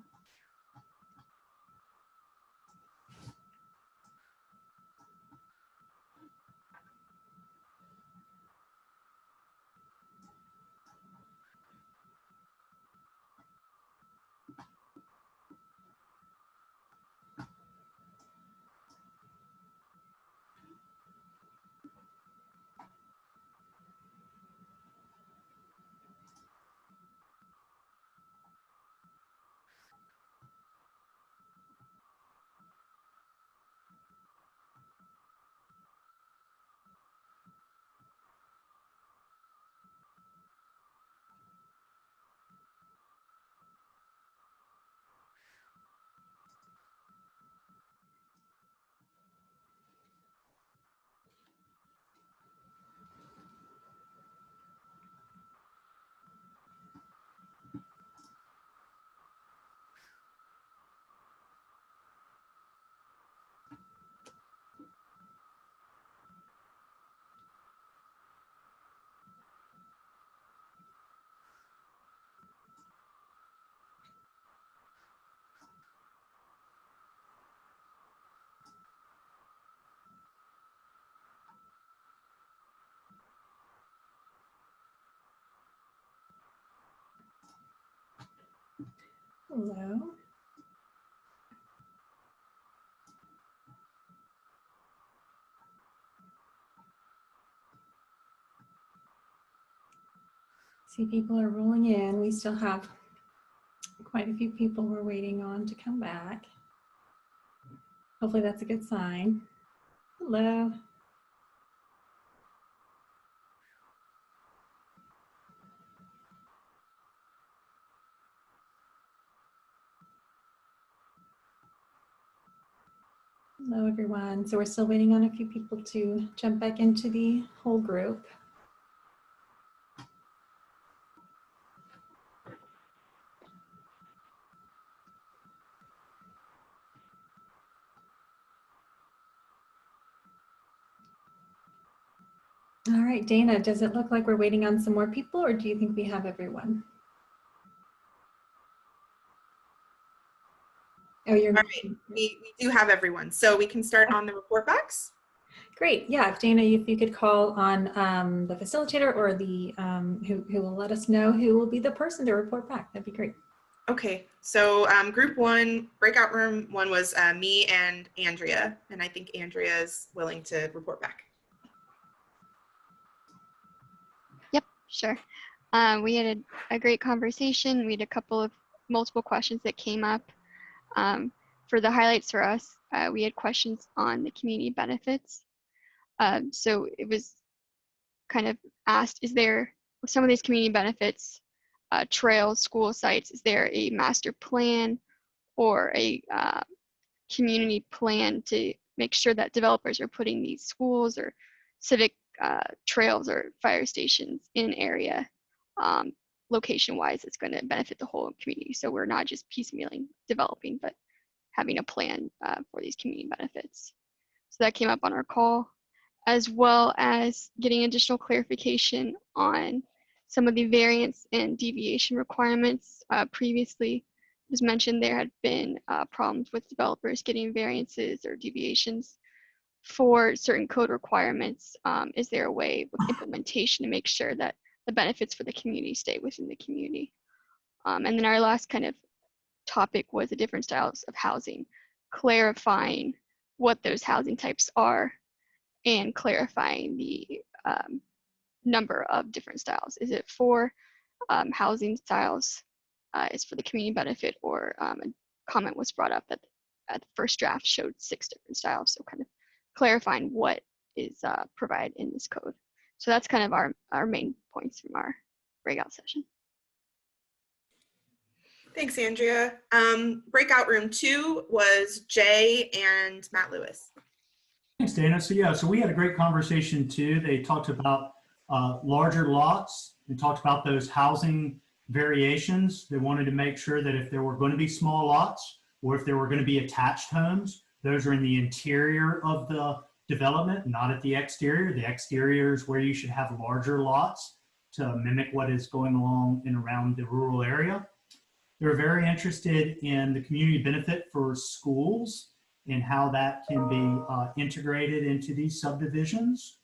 S3: Hello. See, people are rolling in. We still have quite a few people we're waiting on to come back. Hopefully that's a good sign. Hello. Hello, everyone. So we're still waiting on a few people to jump back into the whole group. All right, Dana, does it look like we're waiting on some more people, or do you think we have everyone? Oh, you're
S1: All right, we do have everyone. So we can start on the report backs.
S3: great. Yeah, if Dana, if you could call on the facilitator or the who will let us know who will be the person to report back, that'd be great.
S1: Okay, so group one, breakout room one was me and Andrea, and I think Andrea is willing to report back.
S5: Yep, sure. We had a great conversation. We had a couple of multiple questions that came up. For the highlights for us, we had questions on the community benefits. So it was kind of asked, is there some of these community benefits, trails, school sites, is there a master plan or a community plan to make sure that developers are putting these schools or civic trails or fire stations in an area location-wise it's going to benefit the whole community. So we're not just piecemealing developing, but having a plan for these community benefits. So that came up on our call, as well as getting additional clarification on some of the variance and deviation requirements. Previously, it was mentioned there had been problems with developers getting variances or deviations for certain code requirements. Is there a way with implementation to make sure that the benefits for the community stay within the community? And then our last kind of topic was the different styles of housing, clarifying what those housing types are and clarifying the number of different styles. Is it 4 housing styles is for the community benefit, or a comment was brought up that the first draft showed 6 different styles. So kind of clarifying what is provided in this code. So that's kind of our main points from our breakout session.
S1: Thanks, Andrea. Breakout room 2 was Jay and Matt Lewis.
S2: Thanks, Dana. So yeah, so we had a great conversation too. They talked about larger lots. They talked about those housing variations. They wanted to make sure that if there were going to be small lots or if there were going to be attached homes, those are in the interior of the development, not at the exterior. The exterior is where you should have larger lots to mimic what is going along and around the rural area. They're very interested in the community benefit for schools and how that can be integrated into these subdivisions.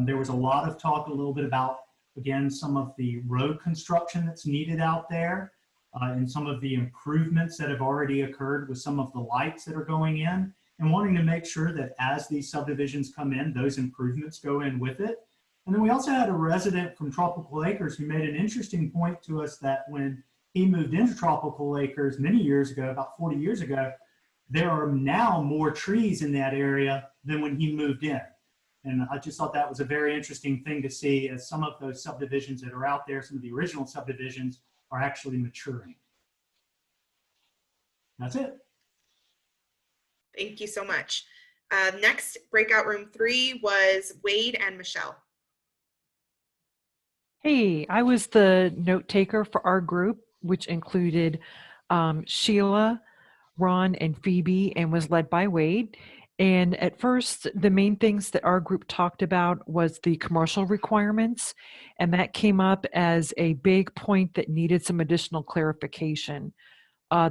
S2: There was a lot of talk a little bit about, again, some of the road construction that's needed out there and some of the improvements that have already occurred with some of the lights that are going in, and wanting to make sure that as these subdivisions come in, those improvements go in with it. And then we also had a resident from Tropical Acres who made an interesting point to us that when he moved into Tropical Acres many years ago, about 40 years ago, there are now more trees in that area than when he moved in. And I just thought that was a very interesting thing to see, as some of those subdivisions that are out there, some of the original subdivisions, are actually maturing. That's it.
S1: Thank you so much. Next, breakout room 3 was Wade and Michelle.
S6: Hey, I was the note taker for our group, which included Sheila, Ron, and Phoebe, and was led by Wade. And at first, the main things that our group talked about was the commercial requirements, and that came up as a big point that needed some additional clarification.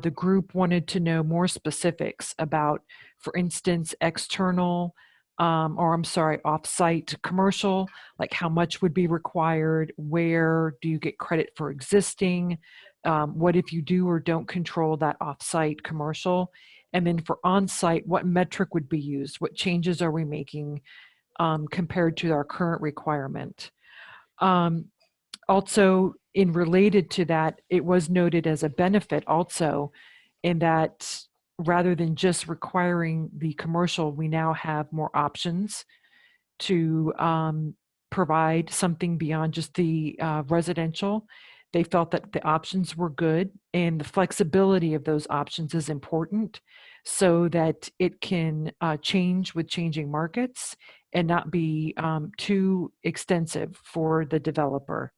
S6: The group wanted to know more specifics about, for instance, external, off-site commercial, like how much would be required, where do you get credit for existing, what if you do or don't control that off-site commercial, and then for on-site, what metric would be used, what changes are we making compared to our current requirement. Also, in related to that, it was noted as a benefit also in that rather than just requiring the commercial, we now have more options to provide something beyond just the residential They felt that the options were good and the flexibility of those options is important so that it can change with changing markets and not be too extensive for the developer.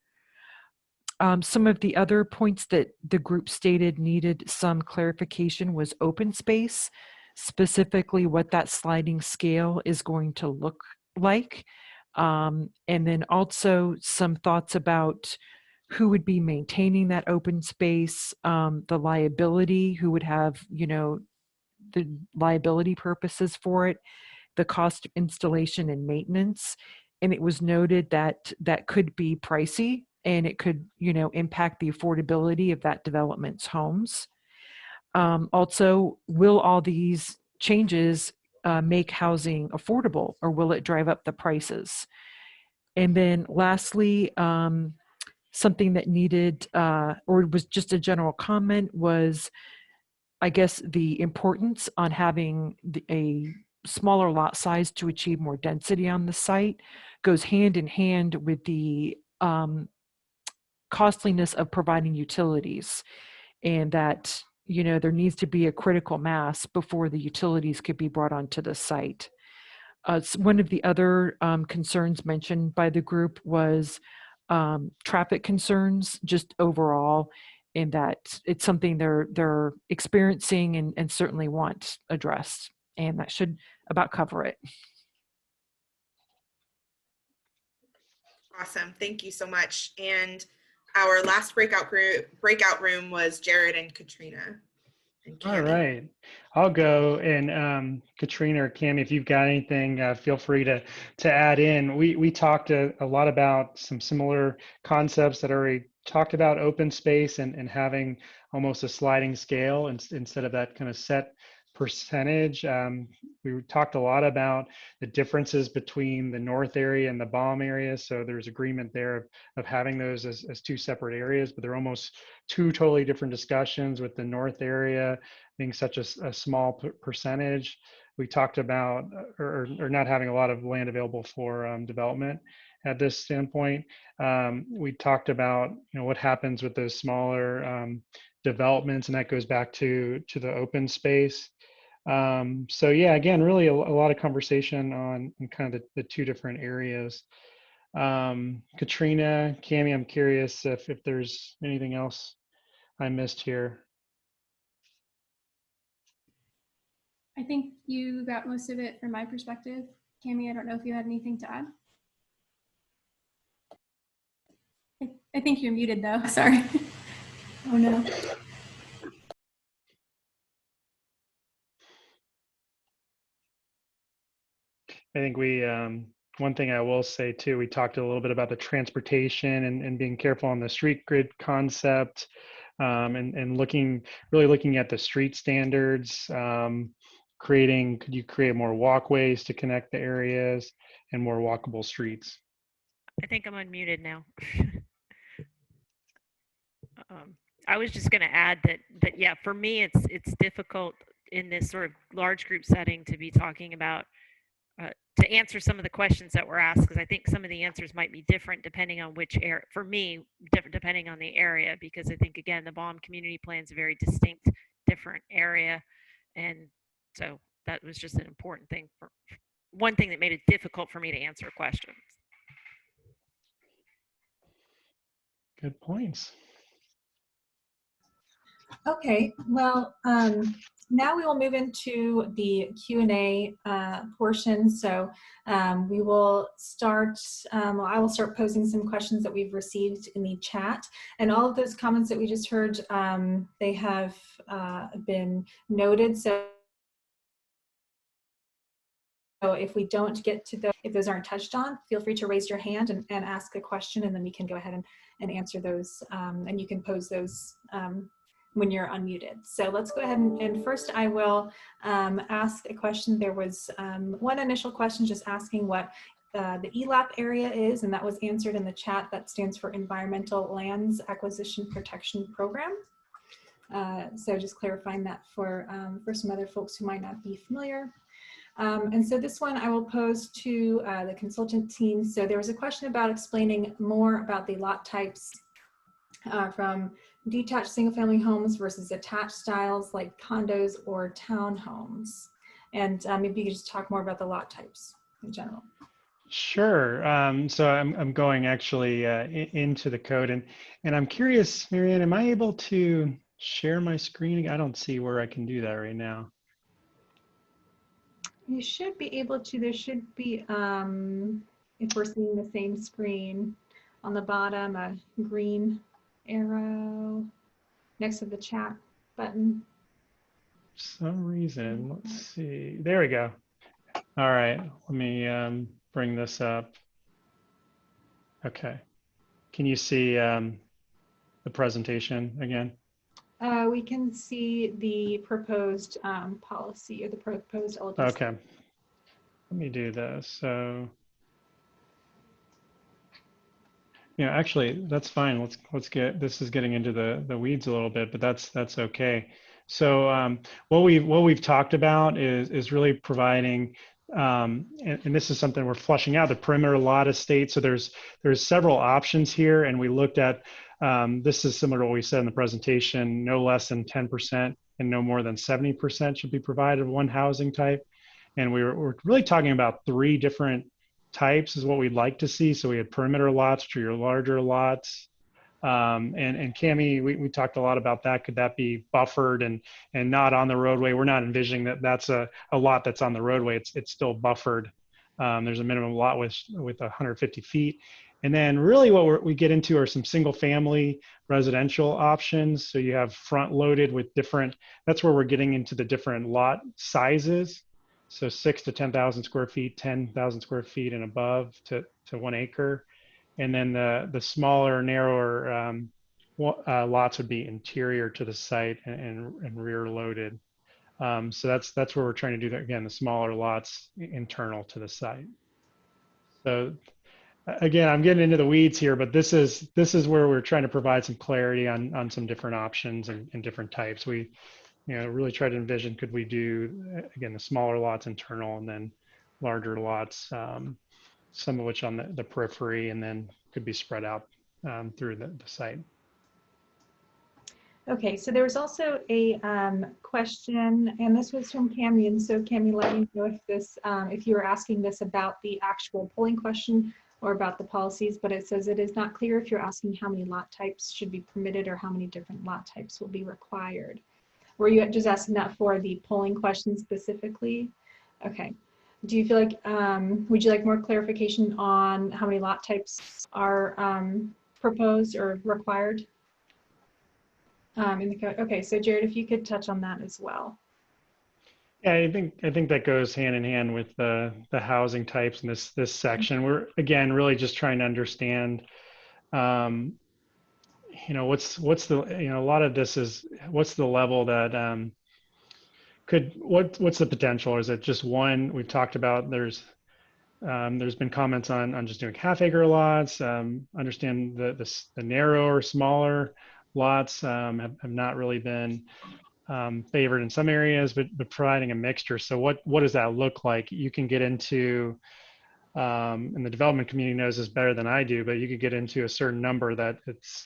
S6: Some of the other points that the group stated needed some clarification was open space, specifically what that sliding scale is going to look like. And then also some thoughts about who would be maintaining that open space, the liability, who would have, you know, the liability purposes for it, the cost of installation and maintenance. And it was noted that that could be pricey and it could, you know, impact the affordability of that development's homes. Also, will all these changes make housing affordable, or will it drive up the prices? And then lastly, something that needed, or was just a general comment, was, I guess, the importance on having a smaller lot size to achieve more density on the site goes hand in hand with the costliness of providing utilities, and that, you know, there needs to be a critical mass before the utilities could be brought onto the site. One of the other concerns mentioned by the group was traffic concerns just overall, in that it's something they're experiencing and certainly want addressed, and that should about cover it.
S1: Awesome, thank you so much. And our last breakout room was Jared and Katrina. And
S4: All right, I'll go. And Katrina or Cami, if you've got anything, feel free to add in. We talked a lot about some similar concepts that already talked about open space and having almost a sliding scale instead of that kind of set percentage. We talked a lot about the differences between the north area and the BOM area. So there's agreement there of having those as two separate areas, but they're almost two totally different discussions, with the north area being such a small percentage. We talked about or not having a lot of land available for development at this standpoint. We talked about, you know, what happens with those smaller developments, and that goes back to the open space. So yeah, again, really a lot of conversation on kind of the two different areas. Katrina, Cami, I'm curious if there's anything else I missed here.
S7: I think you got most of it from my perspective. Cami, I don't know if you had anything to add. I think you're muted though, sorry. Oh no.
S4: I think one thing I will say too, we talked a little bit about the transportation and being careful on the street grid concept, and really looking at the street standards, could you create more walkways to connect the areas and more walkable streets?
S8: I think I'm unmuted now. I was just going to add that yeah, for me it's difficult in this sort of large group setting to be talking about to answer some of the questions that were asked, because I think some of the answers might be different depending on which area. For me, different depending on the area, because I think again the BOM community plan is a very distinct, different area, and so that was just an important thing, for one thing that made it difficult for me to answer questions.
S4: Good points.
S3: Okay, well, now we will move into the Q&A portion. So we will start, I will start posing some questions that we've received in the chat. And all of those comments that we just heard, they have been noted. So if we don't get to those, if those aren't touched on, feel free to raise your hand and ask a question, and then we can go ahead and answer those. And you can pose those when you're unmuted. So let's go ahead and first I will ask a question. There was one initial question just asking what the ELAP area is, and that was answered in the chat. That stands for Environmental Lands Acquisition Protection Program. So just clarifying that for some other folks who might not be familiar. And so this one I will pose to the consultant team. So there was a question about explaining more about the lot types from detached single-family homes versus attached styles like condos or townhomes. And maybe you could just talk more about the lot types in general.
S4: Sure. So I'm going actually into the code, and I'm curious, Marianne, am I able to share my screen? I don't see where I can do that right now.
S3: You should be able to. There should be, if we're seeing the same screen, on the bottom, a green arrow next to the chat button.
S4: For some reason, let's see. There we go. All right, let me bring this up. Okay. Can you see the presentation again?
S3: We can see the proposed policy or the proposed LDC.
S4: Okay. Let me do this. So, yeah, actually, that's fine. Let's get, this is getting into the weeds a little bit, but that's okay. So what we've talked about is really providing, and this is something we're flushing out, the perimeter lot estate. So there's several options here, and we looked at, this is similar to what we said in the presentation, no less than 10% and no more than 70% should be provided of one housing type. And we're really talking about 3 different types is what we'd like to see. So we had perimeter lots, which are your larger lots. And Cami, we talked a lot about that. Could that be buffered and not on the roadway? We're not envisioning that that's a lot that's on the roadway. It's still buffered. There's a minimum lot with 150 feet. And then really what we get into are some single family residential options. So you have front loaded with different, that's where we're getting into the different lot sizes. So 6 to 10,000 square feet, 10,000 square feet and above to 1 acre. And then the smaller, narrower lots would be interior to the site and rear loaded. So that's where we're trying to do that. Again, the smaller lots internal to the site. So again, I'm getting into the weeds here, but this is where we're trying to provide some clarity on some different options and different types. We really try to envision, could we do, again, the smaller lots internal and then larger lots, some of which on the periphery, and then could be spread out through the site.
S3: Okay, so there was also a question, and this was from Cami, and so Cami, let me know if this, if you were asking this about the actual polling question or about the policies, but it says it is not clear if you're asking how many lot types should be permitted or how many different lot types will be required. Were you just asking that for the polling question specifically? Okay. Do you feel like, would you like more clarification on how many lot types are proposed or required in the code? Okay, so Jared, if you could touch on that as well.
S4: Yeah, I think that goes hand in hand with the housing types in this section. We're again really just trying to understand, what's the, a lot of this is what's the level that what's the potential? Or is it just one? We've talked about there's been comments on just doing half-acre lots. Understand the narrower, smaller lots have not really been favored in some areas, but providing a mixture. So what does that look like? You can get into, and the development community knows this better than I do, but you could get into a certain number that it's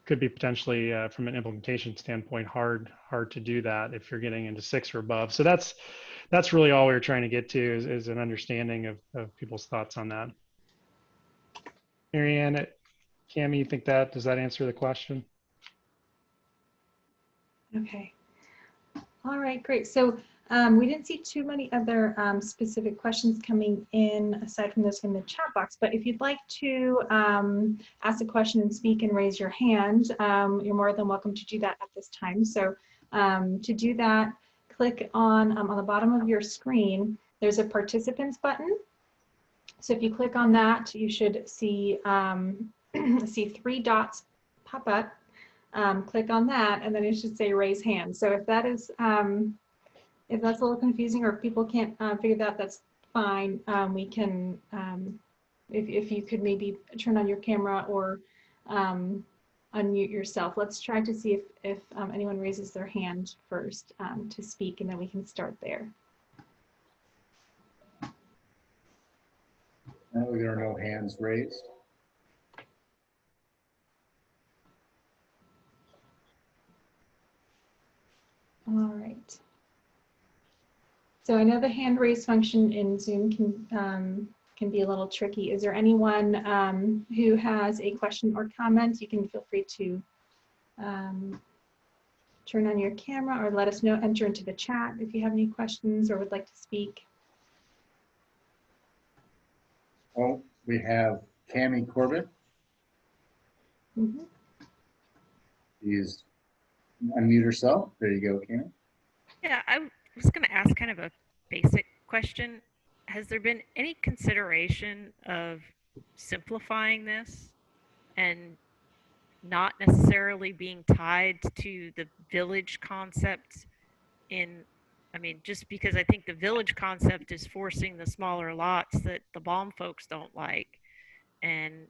S4: could be potentially from an implementation standpoint hard to do that if you're getting into 6 or above. So that's really all we were trying to get to is an understanding of people's thoughts on that. Marianne, Cami, you think does that answer the question?
S3: Okay. All right, great. So we didn't see too many other specific questions coming in aside from those in the chat box, but if you'd like to ask a question and speak and raise your hand, you're more than welcome to do that at this time. So to do that, click on the bottom of your screen, there's a participants button. So if you click on that, you should see, see 3 dots pop up. Click on that, and then it should say raise hand. So if that is, if that's a little confusing or if people can't figure that, that's fine. We can, if you could maybe turn on your camera or unmute yourself. Let's try to see if anyone raises their hand first to speak, and then we can start there.
S9: No, there are no hands raised.
S3: All right. So I know the hand raise function in Zoom can be a little tricky. Is there anyone who has a question or comment? You can feel free to turn on your camera or let us know, enter into the chat if you have any questions or would like to speak.
S9: Oh, we have Cami Corbett.
S3: Mhm.
S9: Please unmute herself. There you go, Cami.
S8: Yeah, I was going to ask kind of a basic question. Has there been any consideration of simplifying this and not necessarily being tied to the village concept I mean, just because I think the village concept is forcing the smaller lots that the Baum folks don't like. And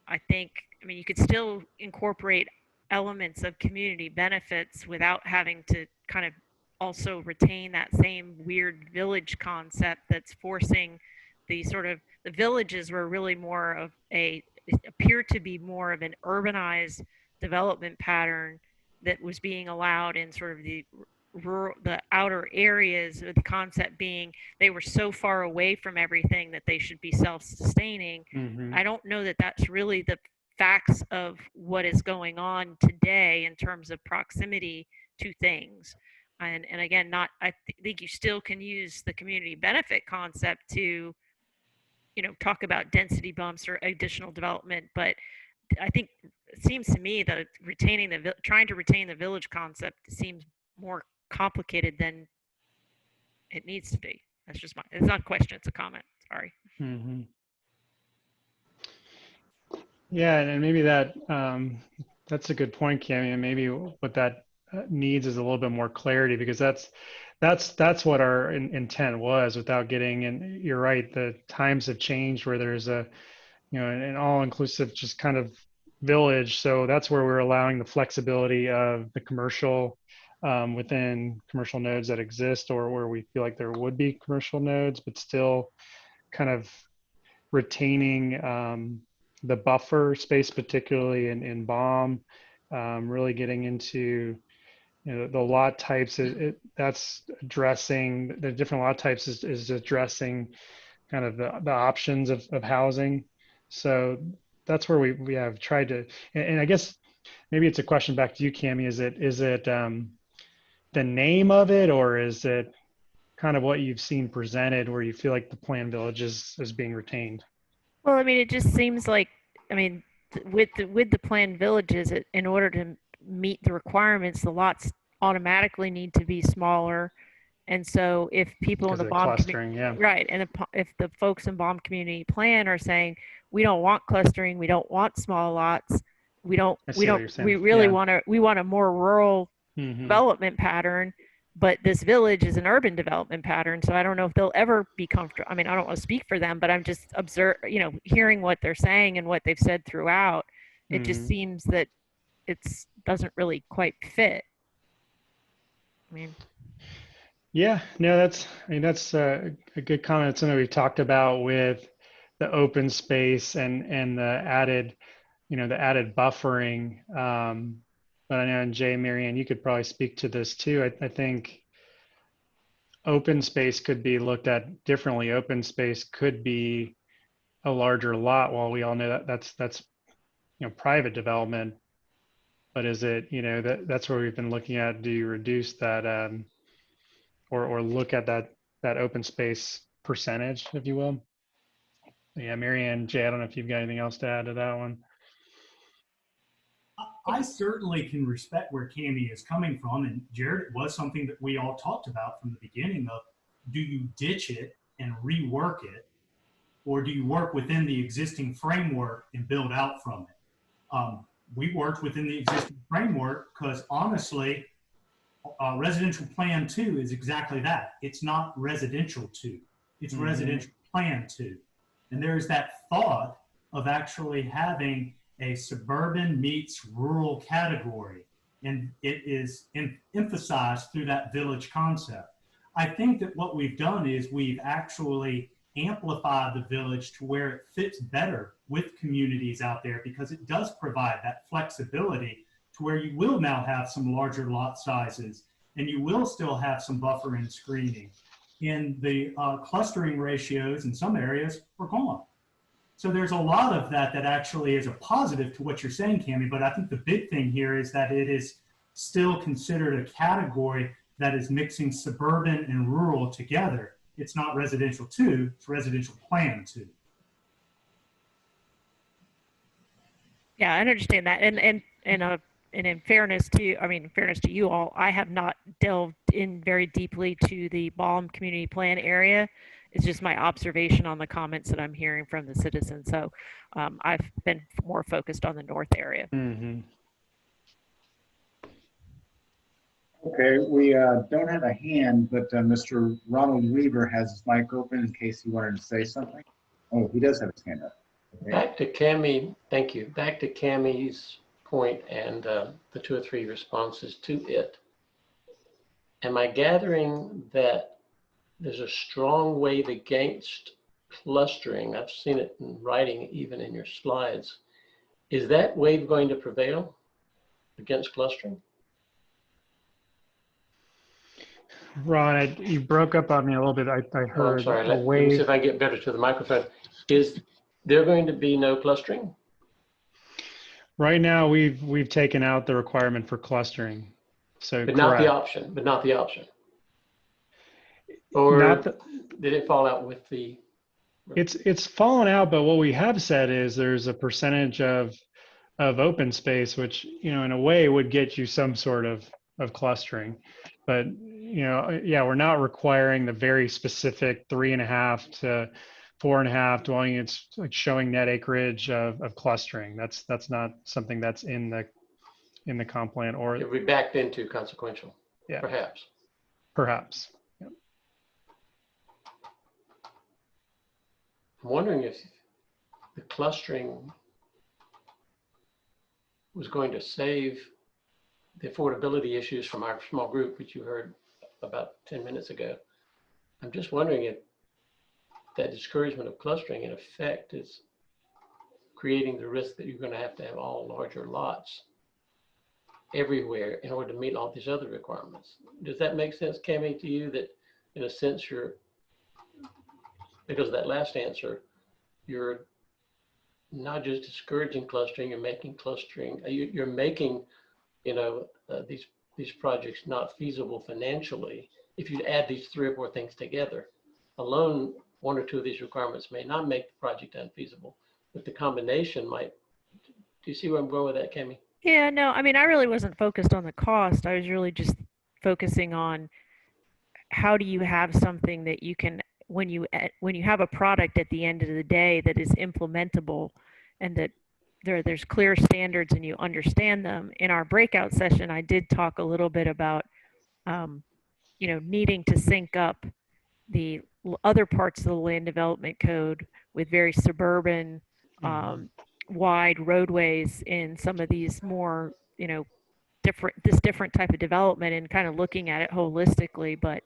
S8: I think, I mean, you could still incorporate elements of community benefits without having to kind of also retain that same weird village concept that's forcing the villages were really more of appear to be more of an urbanized development pattern that was being allowed in sort of the outer areas, with the concept being they were so far away from everything that they should be self-sustaining. I don't know that that's really the facts of what is going on today in terms of proximity to things. And again, I think you still can use the community benefit concept to, talk about density bumps or additional development. But I think it seems to me that trying to retain the village concept seems more complicated than it needs to be. It's not a question, it's a comment. Sorry.
S4: Mm-hmm. Yeah, and maybe that's a good point, Cami. And maybe what that needs is a little bit more clarity, because that's what our intent was, without getting. And you're right, the times have changed where there's an all-inclusive just kind of village. So that's where we're allowing the flexibility of the commercial within commercial nodes that exist, or where we feel like there would be commercial nodes, but still kind of retaining the buffer space, particularly in BOM, really getting into the lot types. That's addressing the different lot types is addressing kind of the options of housing. So that's where we have tried to, and I guess maybe it's a question back to you, Cami. Is it the name of it, or is it kind of what you've seen presented where you feel like the planned village is being retained?
S8: Well, I mean, it just seems like, I mean, with the planned villages, in order to meet the requirements, the lots automatically need to be smaller. And so if people in the BOM community,
S4: yeah.
S8: Right, and if the folks in BOM community plan are saying, we don't want clustering, we don't want small lots, we really want a more rural development pattern, but this village is an urban development pattern. So I don't know if they'll ever be comfortable. I mean, I don't want to speak for them, but I'm just hearing what they're saying and what they've said throughout. It just seems that it doesn't really quite fit. I mean,
S4: yeah, no, that's a good comment. It's something we've talked about with the open space and the added buffering. But I know, and Jay, Marianne, you could probably speak to this too. I think open space could be looked at differently. Open space could be a larger lot. While we all know that that's private development, but is it that's where we've been looking at? Do you reduce that or look at that open space percentage, if you will? Yeah, Marianne, Jay, I don't know if you've got anything else to add to that one.
S2: I certainly can respect where Cami is coming from, and Jared, it was something that we all talked about from the beginning of, do you ditch it and rework it, or do you work within the existing framework and build out from it? We worked within the existing framework because honestly, residential plan 2 is exactly that. It's not residential 2, it's residential plan 2. And there's that thought of actually having a suburban meets rural category, and it is emphasized through that village concept. I think that what we've done is we've actually amplified the village to where it fits better with communities out there, because it does provide that flexibility to where you will now have some larger lot sizes and you will still have some buffer and screening. And the clustering ratios in some areas are gone. So there's a lot of that that actually is a positive to what you're saying, Cami, but I think the big thing here is that it is still considered a category that is mixing suburban and rural together. It's not residential 2, it's residential plan 2.
S8: Yeah, I understand that. And in fairness to you, in fairness to you all, I have not delved in very deeply to the Balm community plan area. It's just my observation on the comments that I'm hearing from the citizens. So I've been more focused on the north area.
S4: Mm-hmm.
S9: Okay, we don't have a hand, but Mr. Ronald Weaver has his mic open in case he wanted to say something. Oh, he does have his hand up. Okay.
S10: Back to Cami, thank you. Back to Cami's point and the 2 or 3 responses to it. Am I gathering that there's a strong wave against clustering? I've seen it in writing, even in your slides. Is that wave going to prevail against clustering?
S4: Ron, you broke up on me a little bit. I heard
S10: Oh, I'm sorry.
S4: a
S10: Let me
S4: wave.
S10: see if I get better to the microphone. Is there going to be no clustering?
S4: Right now, we've taken out the requirement for clustering. So,
S10: But
S4: correct.
S10: not the option, but not the option. Or did it fall out with the?
S4: It's fallen out, but what we have said is there's a percentage of open space, which, you know, in a way would get you some sort of clustering. But, you know, yeah, we're not requiring the very specific 3.5 to 4.5 dwelling units, like showing net acreage of clustering. That's not something that's in the comp plan, or
S10: If we backed into consequential,
S4: yeah,
S10: perhaps.
S4: Yep.
S10: I'm wondering if the clustering was going to save the affordability issues from our small group, which you heard about 10 minutes ago. I'm just wondering if that discouragement of clustering in effect is creating the risk that you're going to have all larger lots everywhere in order to meet all these other requirements. Does that make sense, Cami, to you, that in a sense because of that last answer, you're not just discouraging clustering, you're making clustering, you're making, these projects not feasible financially. If you add these 3 or 4 things together, alone, 1 or 2 of these requirements may not make the project unfeasible, but the combination might. Do you see where I'm going with that, Cami?
S8: Yeah, no, I really wasn't focused on the cost. I was really just focusing on how do you have something that you can, when you have a product at the end of the day that is implementable and that there's clear standards and you understand them. In our breakout session, I did talk a little bit about, needing to sync up the other parts of the land development code with very suburban, wide roadways in some of these more, different type of development, and kind of looking at it holistically. But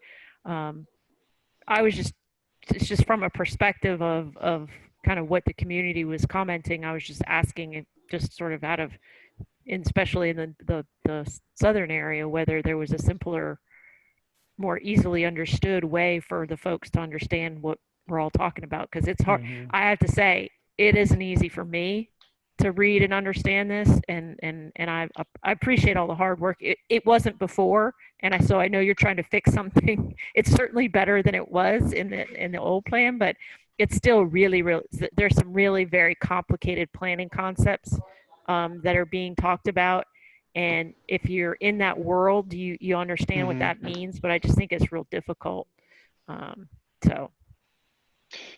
S8: it's just from a perspective of kind of what the community was commenting. I was just asking it, just sort of out of, especially in the southern area, whether there was a simpler, more easily understood way for the folks to understand what we're all talking about. Because it's hard. I have to say, it isn't easy for me to read and understand this, and I appreciate all the hard work. It wasn't before, and so I know you're trying to fix something. It's certainly better than it was in the old plan, but it's still really there's some really very complicated planning concepts that are being talked about, and if you're in that world, you understand what that means. But I just think it's real difficult. So,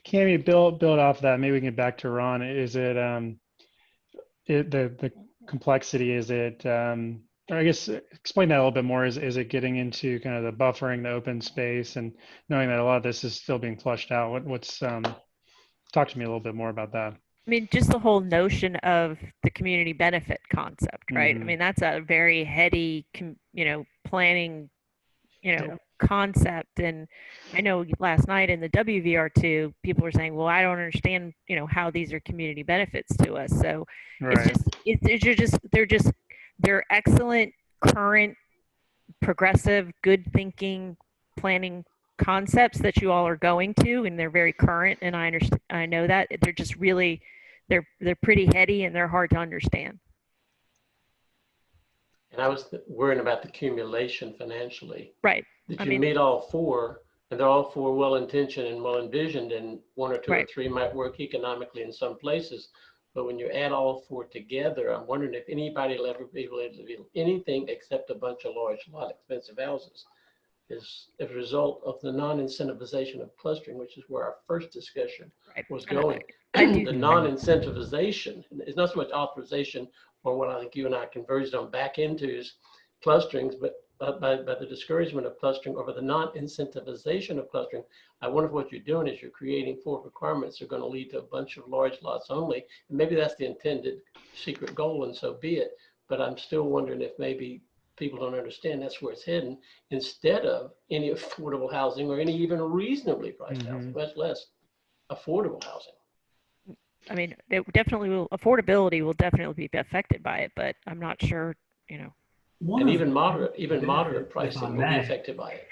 S4: Cami, build off that. Maybe we can get back to Ron. Is it the complexity? Is it, or I guess explain that a little bit more. Is it getting into kind of the buffering, the open space, and knowing that a lot of this is still being flushed out? What's talk to me a little bit more about that.
S8: Just the whole notion of the community benefit concept, right? That's a very heady, planning, concept. And I know last night in the WVR2, people were saying, well, I don't understand, how these are community benefits to us. So
S4: right.
S8: they're excellent current progressive, good thinking planning concepts that you all are going to, and they're very current, and I understand, I know that they're just really, they're pretty heady and they're hard to understand.
S10: And I was worrying about the accumulation financially.
S8: Right.
S10: That
S8: I
S10: you
S8: mean,
S10: meet all four, and they're all four well-intentioned and well-envisioned, and one or two or
S8: Right.
S10: three might work economically in some places. But when you add all four together, I'm wondering if anybody will ever be able to do anything except a bunch of large, lot expensive houses. Is a result of the non-incentivization of clustering, which is where our first discussion
S8: Right.
S10: was
S8: And
S10: going.
S8: I do.
S10: The non-incentivization, it's not so much authorization, or what I think you and I converged on back into is clusterings, but by the discouragement of clustering over the non-incentivization of clustering. I wonder if what you're doing is you're creating four requirements that are going to lead to a bunch of large lots only. And maybe that's the intended secret goal, and so be it. But I'm still wondering if maybe people don't understand that's where it's heading, instead of any affordable housing or any even reasonably priced housing, much less affordable housing.
S8: I mean, it definitely will, affordability will definitely be affected by it, but I'm not sure, you know.
S10: And even moderate pricing will be affected by it.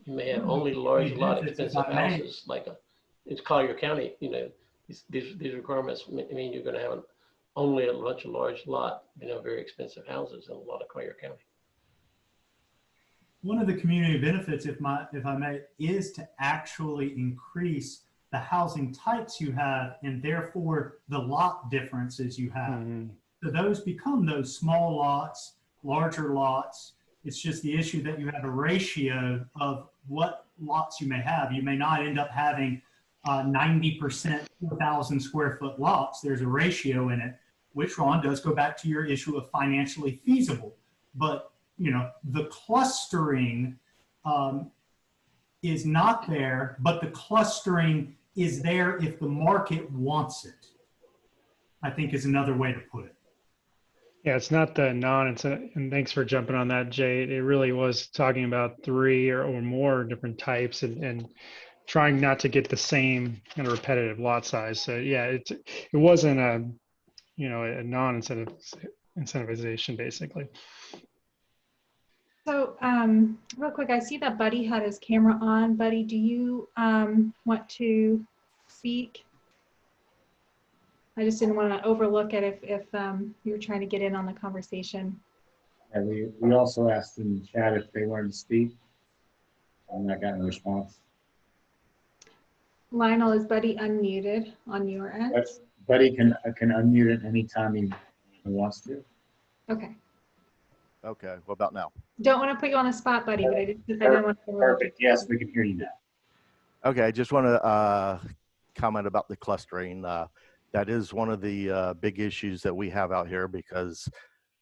S10: You may have only large, lot expensive houses, like it's Collier County, you know, these requirements mean you're going to have only a bunch of large lot, you know, very expensive houses in a lot of Collier County.
S2: One of the community benefits, if I may, is to actually increase the housing types you have, and therefore the lot differences you have. So those become those small lots, larger lots. It's just the issue that you have a ratio of what lots you may have. You may not end up having 90% 4,000 square foot lots. There's a ratio in it, which, Ron, does go back to your issue of financially feasible. But, you know, the clustering is not there, but the clustering is there if the market wants it, I think, is another way to put it.
S4: Yeah, it's not the non-incentive, and thanks for jumping on that, Jay. It really was talking about three or more different types, and trying not to get the same kind of repetitive lot size. So yeah, it wasn't a, you know, a non-incentivization basically.
S3: So real quick, I see that Buddy had his camera on. Buddy, do you want to speak? I just didn't want to overlook it if you were trying to get in on the conversation.
S9: And we also asked in the chat if they wanted to speak. I'm not getting a response.
S3: Lionel, is Buddy unmuted on your end?
S9: Buddy can unmute it anytime he wants to.
S3: Okay.
S11: Okay, what about now?
S3: Don't want to put you on the spot, Buddy, but I don't want to.
S9: Perfect. Yes, we can hear you now.
S11: Okay, I just want to comment about the clustering. That is one of the big issues that we have out here, because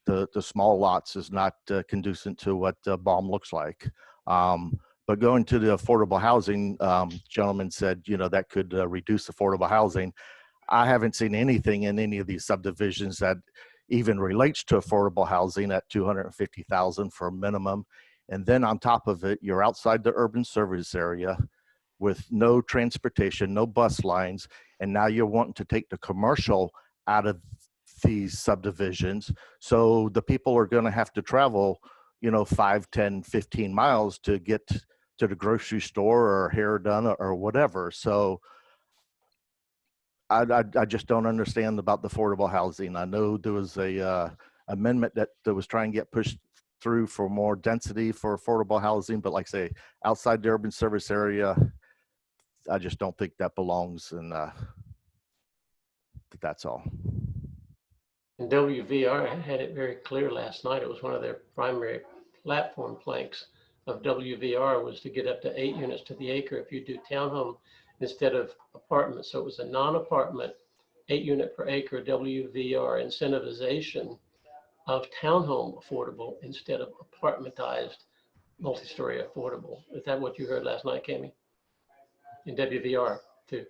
S11: the small lots is not conducive to what BOM looks like. But going to the affordable housing, gentleman said, you know, that could reduce affordable housing. I haven't seen anything in any of these subdivisions that even relates to affordable housing at 250,000 for a minimum. And then on top of it, you're outside the urban service area with no transportation, no bus lines. And now you're wanting to take the commercial out of these subdivisions. So the people are going to have to travel, you know, 5, 10, 15 miles to get to the grocery store or hair done or whatever. So I just don't understand about the affordable housing. I know there was a amendment that was trying to get pushed through for more density for affordable housing, but like I say, outside the urban service area, I just don't think that belongs, and that's all.
S10: And WVR had it very clear last night. It was one of their primary platform planks of WVR was to get up to 8 units to the acre if you do townhome instead of apartment. So it was a non-apartment 8 unit per acre WVR incentivization of townhome affordable instead of apartmentized multi-story affordable. Is that what you heard last night, Cami? In WVR too.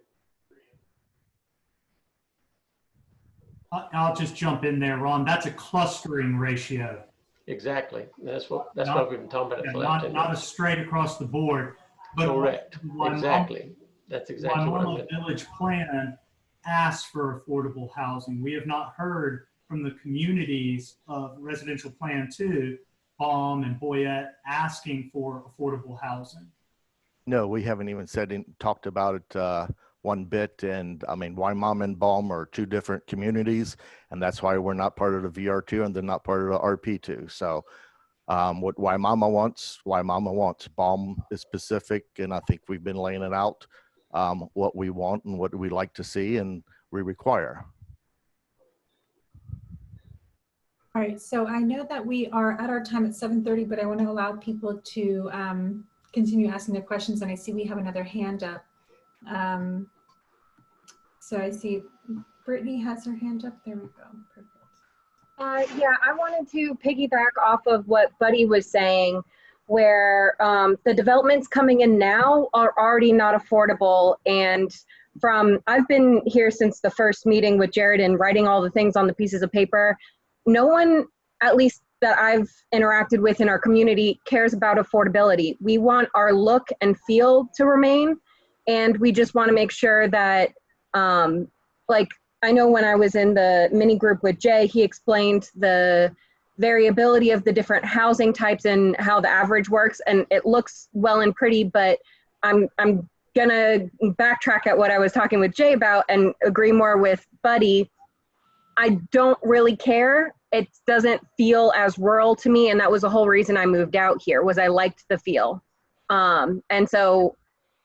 S2: I'll just jump in there, Ron. That's a clustering ratio.
S10: Exactly. That's what we've been talking about.
S2: Yeah, not a straight across the board. But
S10: correct. Exactly. That's exactly what I meant.
S2: Village plan asks for affordable housing. We have not heard from the communities of residential plan 2 Baum and Boyette asking for affordable housing?
S11: No, we haven't even talked about it one bit. And I mean, Waimama and Baum are two different communities, and that's why we're not part of the VR2 and they're not part of the RP2. So what Waimama wants, Waimama wants. Baum is specific, and I think we've been laying it out, what we want and what we like to see and we require.
S3: All right, so I know that we are at our time at 7:30, but I want to allow people to continue asking their questions, and I see we have another hand up. So I see Brittany has her hand up. There we go. Perfect.
S12: Yeah, I wanted to piggyback off of what Buddy was saying, where the developments coming in now are already not affordable. And I've been here since the first meeting with Jared and writing all the things on the pieces of paper. No one, at least that I've interacted with in our community, cares about affordability. We want our look and feel to remain, and we just want to make sure that, like, I know when I was in the mini group with Jay, he explained the variability of the different housing types and how the average works, and it looks well and pretty, but I'm gonna backtrack at what I was talking with Jay about and agree more with Buddy. I don't really care. It doesn't feel as rural to me, and that was the whole reason I moved out here, was I liked the feel. And so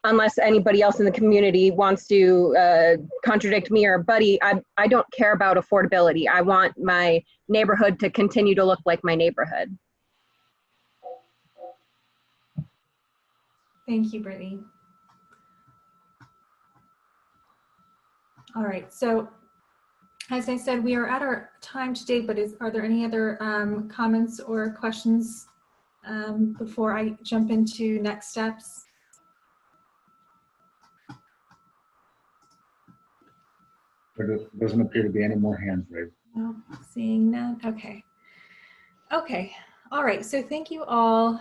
S12: unless anybody else in the community wants to contradict me or Buddy, I don't care about affordability. I want my neighborhood to continue to look like my neighborhood.
S3: Thank you, Brittany. All right, so as I said, we are at our time today, but are there any other comments or questions before I jump into next steps?
S9: There doesn't appear to be any more hands raised.
S3: No, seeing none. Okay. Okay. All right. So thank you all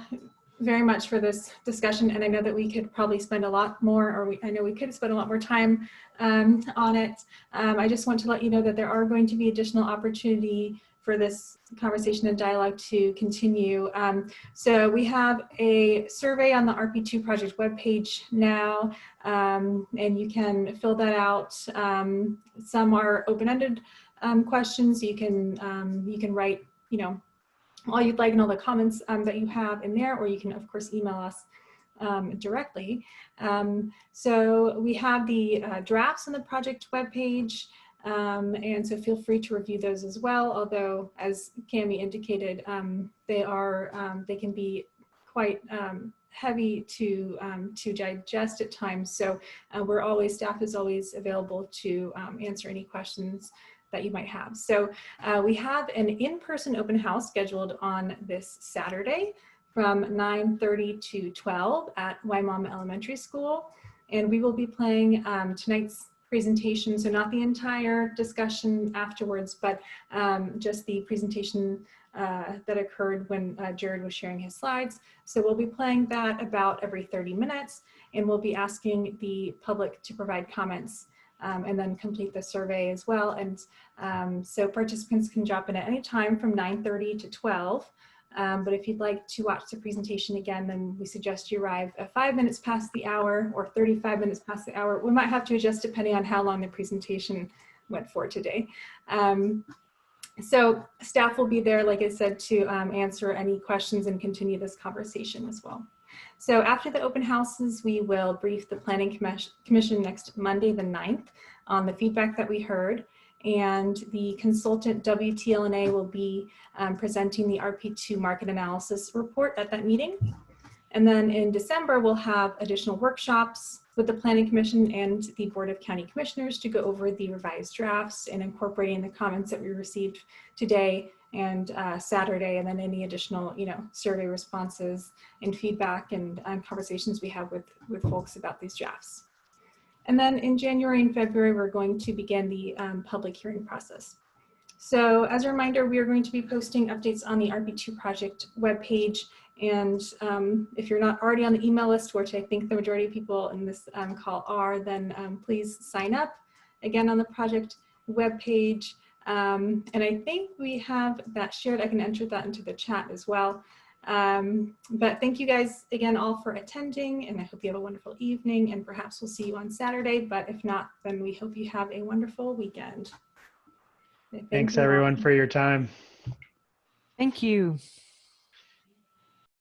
S3: very much for this discussion. And I know that we could probably spend a lot more, or I know we could spend a lot more time on it. I just want to let you know that there are going to be additional opportunity for this conversation and dialogue to continue. So we have a survey on the RP2 project webpage now, and you can fill that out. Some are open-ended questions. You can write, all you'd like and all the comments that you have in there, or you can of course email us directly. So we have the drafts on the project webpage, and so feel free to review those as well. Although, as Cami indicated, they can be quite heavy to digest at times. So staff is always available to answer any questions that you might have. So we have an in-person open house scheduled on this Saturday from 9:30 to 12 at Waimama Elementary School. And we will be playing tonight's presentation, so not the entire discussion afterwards, but just the presentation that occurred when Jared was sharing his slides. So we'll be playing that about every 30 minutes, and we'll be asking the public to provide comments and then complete the survey as well. And so participants can drop in at any time from 9:30 to 12. But if you'd like to watch the presentation again, then we suggest you arrive at 5 minutes past the hour or 35 minutes past the hour. We might have to adjust depending on how long the presentation went for today. So staff will be there, like I said, to answer any questions and continue this conversation as well. So after the open houses, we will brief the Planning Commission next Monday, the 9th, on the feedback that we heard. And the consultant WTLNA will be presenting the RP2 market analysis report at that meeting. And then in December, we'll have additional workshops with the Planning Commission and the Board of County Commissioners to go over the revised drafts and incorporating the comments that we received today and Saturday, and then any additional, survey responses and feedback and conversations we have with folks about these drafts. And then in January and February, we're going to begin the public hearing process. So as a reminder, we are going to be posting updates on the RP2 project webpage. And if you're not already on the email list, which I think the majority of people in this call are, then please sign up again on the project webpage. And I think we have that shared. I can enter that into the chat as well. But thank you guys again all for attending, and I hope you have a wonderful evening, and perhaps we'll see you on Saturday, but if not, then we hope you have a wonderful weekend.
S4: Thanks
S3: you all.
S4: everyone for your time.
S6: Thank you.